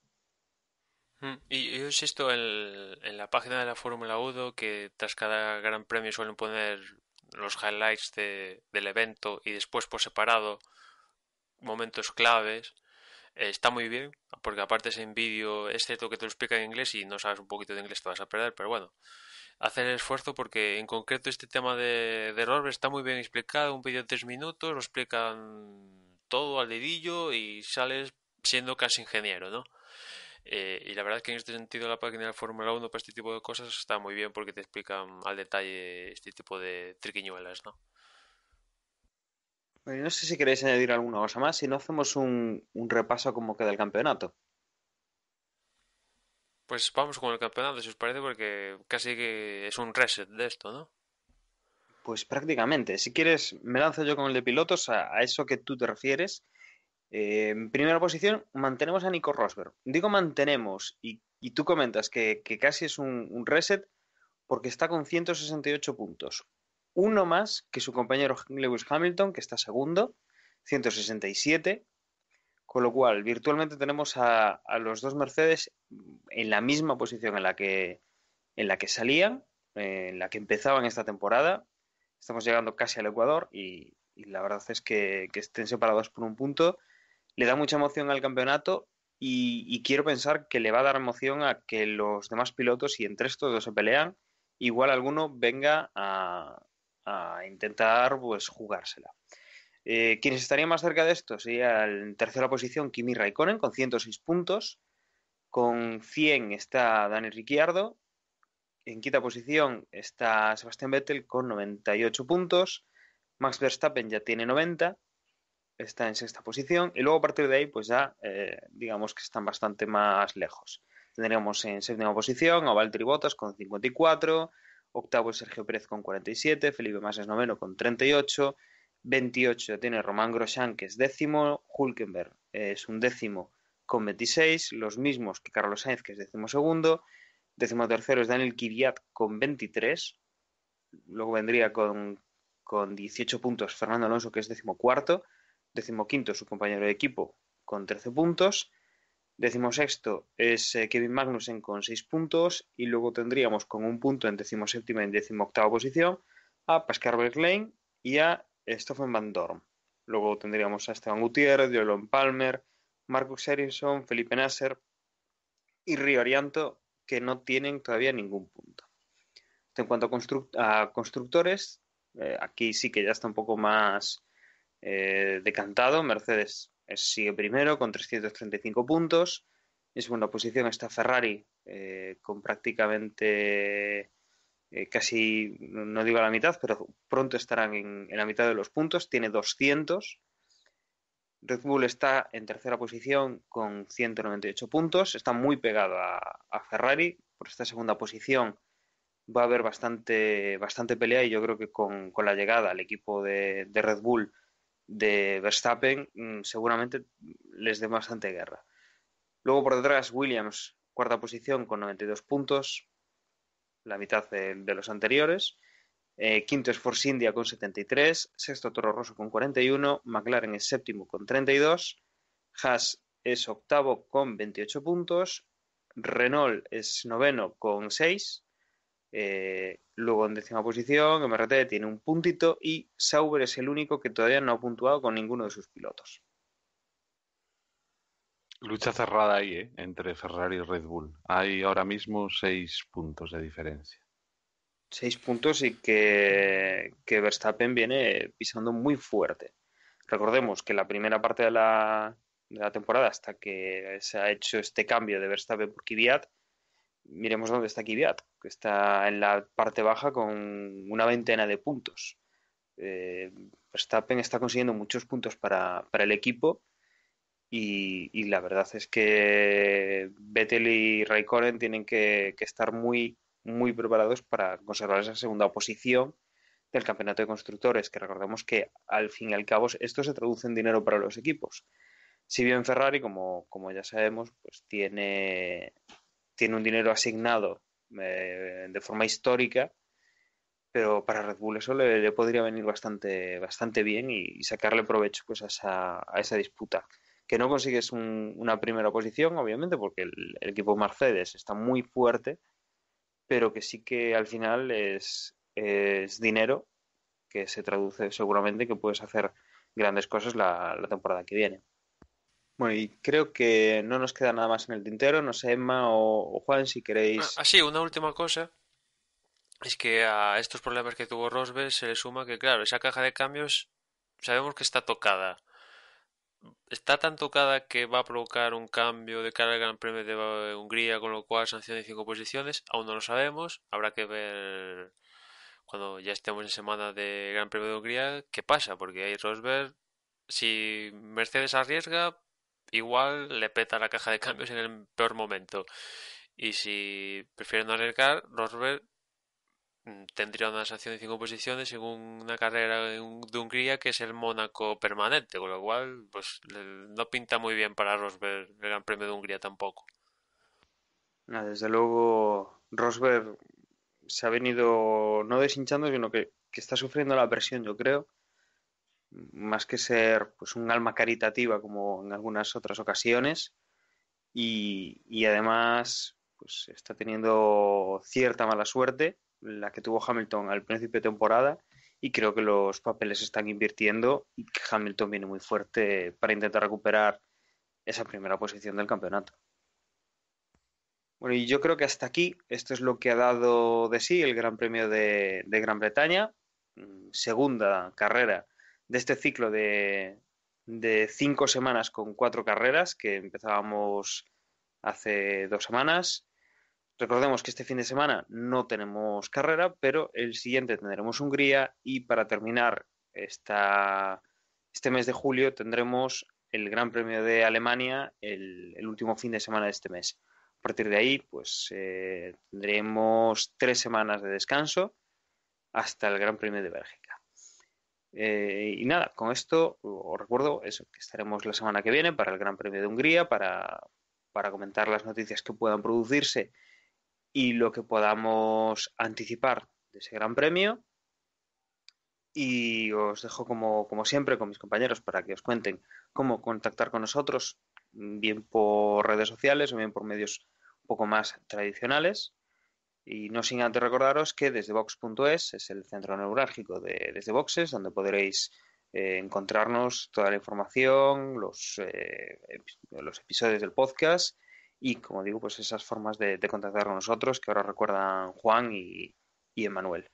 Y yo insisto en la página de la Fórmula 1 que tras cada gran premio suelen poner los highlights del evento y después por separado momentos claves. Está muy bien, porque aparte es en vídeo, es cierto que te lo explica en inglés y no sabes un poquito de inglés te vas a perder, pero bueno, hacer el esfuerzo porque en concreto este tema de Rosberg está muy bien explicado, un vídeo de 3 minutos, lo explican todo al dedillo y sales siendo casi ingeniero, ¿no? Y la verdad es que en este sentido la página de la Fórmula 1 para este tipo de cosas está muy bien porque te explican al detalle este tipo de triquiñuelas, ¿no? Bueno, no sé si queréis añadir alguna cosa más, si no hacemos un repaso a cómo queda el campeonato. Pues vamos con el campeonato, si os parece, porque casi que es un reset de esto, ¿no? Pues prácticamente, si quieres, me lanzo yo con el de pilotos a eso que tú te refieres. En primera posición, mantenemos a Nico Rosberg. Digo mantenemos, y tú comentas que casi es un reset porque está con 168 puntos. Uno más que su compañero Lewis Hamilton, que está segundo, 167. Con lo cual, virtualmente tenemos a los dos Mercedes en la misma posición en la que salían, en la que empezaban esta temporada. Estamos llegando casi al Ecuador y la verdad es que estén separados por un punto le da mucha emoción al campeonato y quiero pensar que le va a dar emoción a que los demás pilotos, y entre estos dos se pelean, igual alguno venga a intentar pues jugársela. Quienes estarían más cerca de esto sería en tercera posición Kimi Raikkonen con 106 puntos, con 100 está Dani Ricciardo, en quinta posición está Sebastián Vettel con 98 puntos, Max Verstappen ya tiene 90, está en sexta posición y luego a partir de ahí pues ya digamos que están bastante más lejos. Tendríamos en séptima posición a Valtteri Bottas con 54, octavo es Sergio Pérez con 47, Felipe Massa es noveno con 38, 28 tiene Román Grosjean que es décimo, Hülkenberg es un décimo con 26, los mismos que Carlos Sainz que es décimo segundo, décimo tercero es Daniel Kvyat con 23, luego vendría con 18 puntos Fernando Alonso que es décimo cuarto, decimoquinto su compañero de equipo con 13 puntos, decimosexto es Kevin Magnussen con 6 puntos y luego tendríamos con un punto en decimoséptima y en decimoctava posición a Pascal Wehrlein y a Stoffel Van Dorn. Luego tendríamos a Esteban Gutiérrez, Jolyon Palmer, Marcus Ericsson, Felipe Nasser y Rio Arianto que no tienen todavía ningún punto. En cuanto a constructores, aquí sí que ya está un poco más decantado. Mercedes sigue primero con 335 puntos. En segunda posición está Ferrari con prácticamente casi, no digo a la mitad, pero pronto estarán en la mitad de los puntos. Tiene 200. Red Bull está en tercera posición con 198 puntos. Está muy pegado a Ferrari. Por esta segunda posición va a haber bastante pelea y yo creo que con la llegada al equipo de Red Bull de Verstappen seguramente les dé bastante guerra. Luego por detrás Williams, cuarta posición con 92 puntos, la mitad de los anteriores. Quinto es Force India con 73, sexto Toro Rosso con 41, McLaren es séptimo con 32, Haas es octavo con 28 puntos, Renault es noveno con 6, luego en décima posición MRT tiene un puntito y Sauber es el único que todavía no ha puntuado con ninguno de sus pilotos. Lucha cerrada ahí, entre Ferrari y Red Bull. Hay ahora mismo 6 puntos de diferencia. 6 puntos y que Verstappen viene pisando muy fuerte. Recordemos que la primera parte de la temporada, hasta que se ha hecho este cambio de Verstappen por Kvyat, miremos dónde está Kvyat, que está en la parte baja con una veintena de puntos. Verstappen está consiguiendo muchos puntos para el equipo y la verdad es que Vettel y Raikkonen tienen que estar muy, muy preparados para conservar esa segunda posición del campeonato de constructores, que recordemos que al fin y al cabo esto se traduce en dinero para los equipos. Si bien Ferrari, como ya sabemos, pues tiene un dinero asignado de forma histórica, pero para Red Bull eso le podría venir bastante bien y sacarle provecho pues a esa disputa. Que no consigues una primera posición, obviamente, porque el equipo Mercedes está muy fuerte, pero que sí que al final es dinero que se traduce seguramente que puedes hacer grandes cosas la temporada que viene. Bueno, y creo que no nos queda nada más en el tintero. No sé, Emma o Juan, si queréis. Así, una última cosa es que a estos problemas que tuvo Rosberg se le suma que, claro, esa caja de cambios sabemos que está tocada. Está tan tocada que va a provocar un cambio de cara al Gran Premio de Hungría, con lo cual sanción de 5 posiciones. Aún no lo sabemos. Habrá que ver cuando ya estemos en semana de Gran Premio de Hungría qué pasa, porque ahí Rosberg, si Mercedes arriesga, igual le peta la caja de cambios en el peor momento. Y si prefiere no arriesgar, Rosberg tendría una sanción de 5 posiciones en una carrera de Hungría que es el Mónaco permanente, con lo cual pues no pinta muy bien para Rosberg el Gran Premio de Hungría tampoco. Desde luego, Rosberg se ha venido no deshinchando, sino que está sufriendo la presión, yo creo, más que ser pues un alma caritativa como en algunas otras ocasiones, y además pues está teniendo cierta mala suerte, la que tuvo Hamilton al principio de temporada, y creo que los papeles están invirtiendo y que Hamilton viene muy fuerte para intentar recuperar esa primera posición del campeonato. Bueno, y yo creo que hasta aquí esto es lo que ha dado de sí el Gran Premio de Gran Bretaña, segunda carrera de este ciclo de 5 semanas con 4 carreras que empezábamos hace 2 semanas. Recordemos que este fin de semana no tenemos carrera, pero el siguiente tendremos Hungría y para terminar este mes de julio tendremos el Gran Premio de Alemania el último fin de semana de este mes. A partir de ahí, pues tendremos 3 semanas de descanso hasta el Gran Premio de Bélgica. Y nada, con esto os recuerdo eso, que estaremos la semana que viene para el Gran Premio de Hungría, para comentar las noticias que puedan producirse y lo que podamos anticipar de ese Gran Premio. Y os dejo como siempre con mis compañeros para que os cuenten cómo contactar con nosotros, bien por redes sociales o bien por medios un poco más tradicionales. Y no sin antes recordaros que desde Vox.es es el centro neurálgico de Desde Boxes, donde podréis encontrarnos toda la información, los episodios del podcast y, como digo, pues esas formas de contactar con nosotros que ahora recuerdan Juan y Emanuel.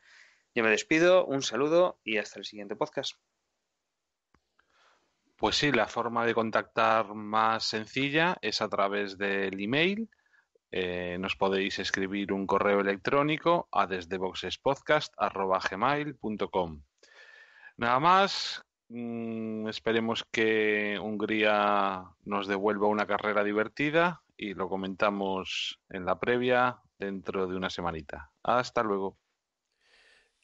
Yo me despido, un saludo y hasta el siguiente podcast. Pues sí, la forma de contactar más sencilla es a través del email. Nos podéis escribir un correo electrónico a desdeboxespodcast@gmail.com. Nada más, esperemos que Hungría nos devuelva una carrera divertida y lo comentamos en la previa dentro de una semanita. Hasta luego.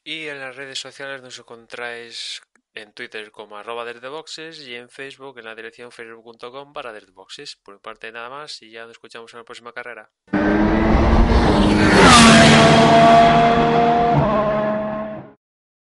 Y en las redes sociales nos encontráis en Twitter como @desdeboxes y en Facebook en la dirección facebook.com/desdeboxes. Por mi parte nada más y ya nos escuchamos en la próxima carrera.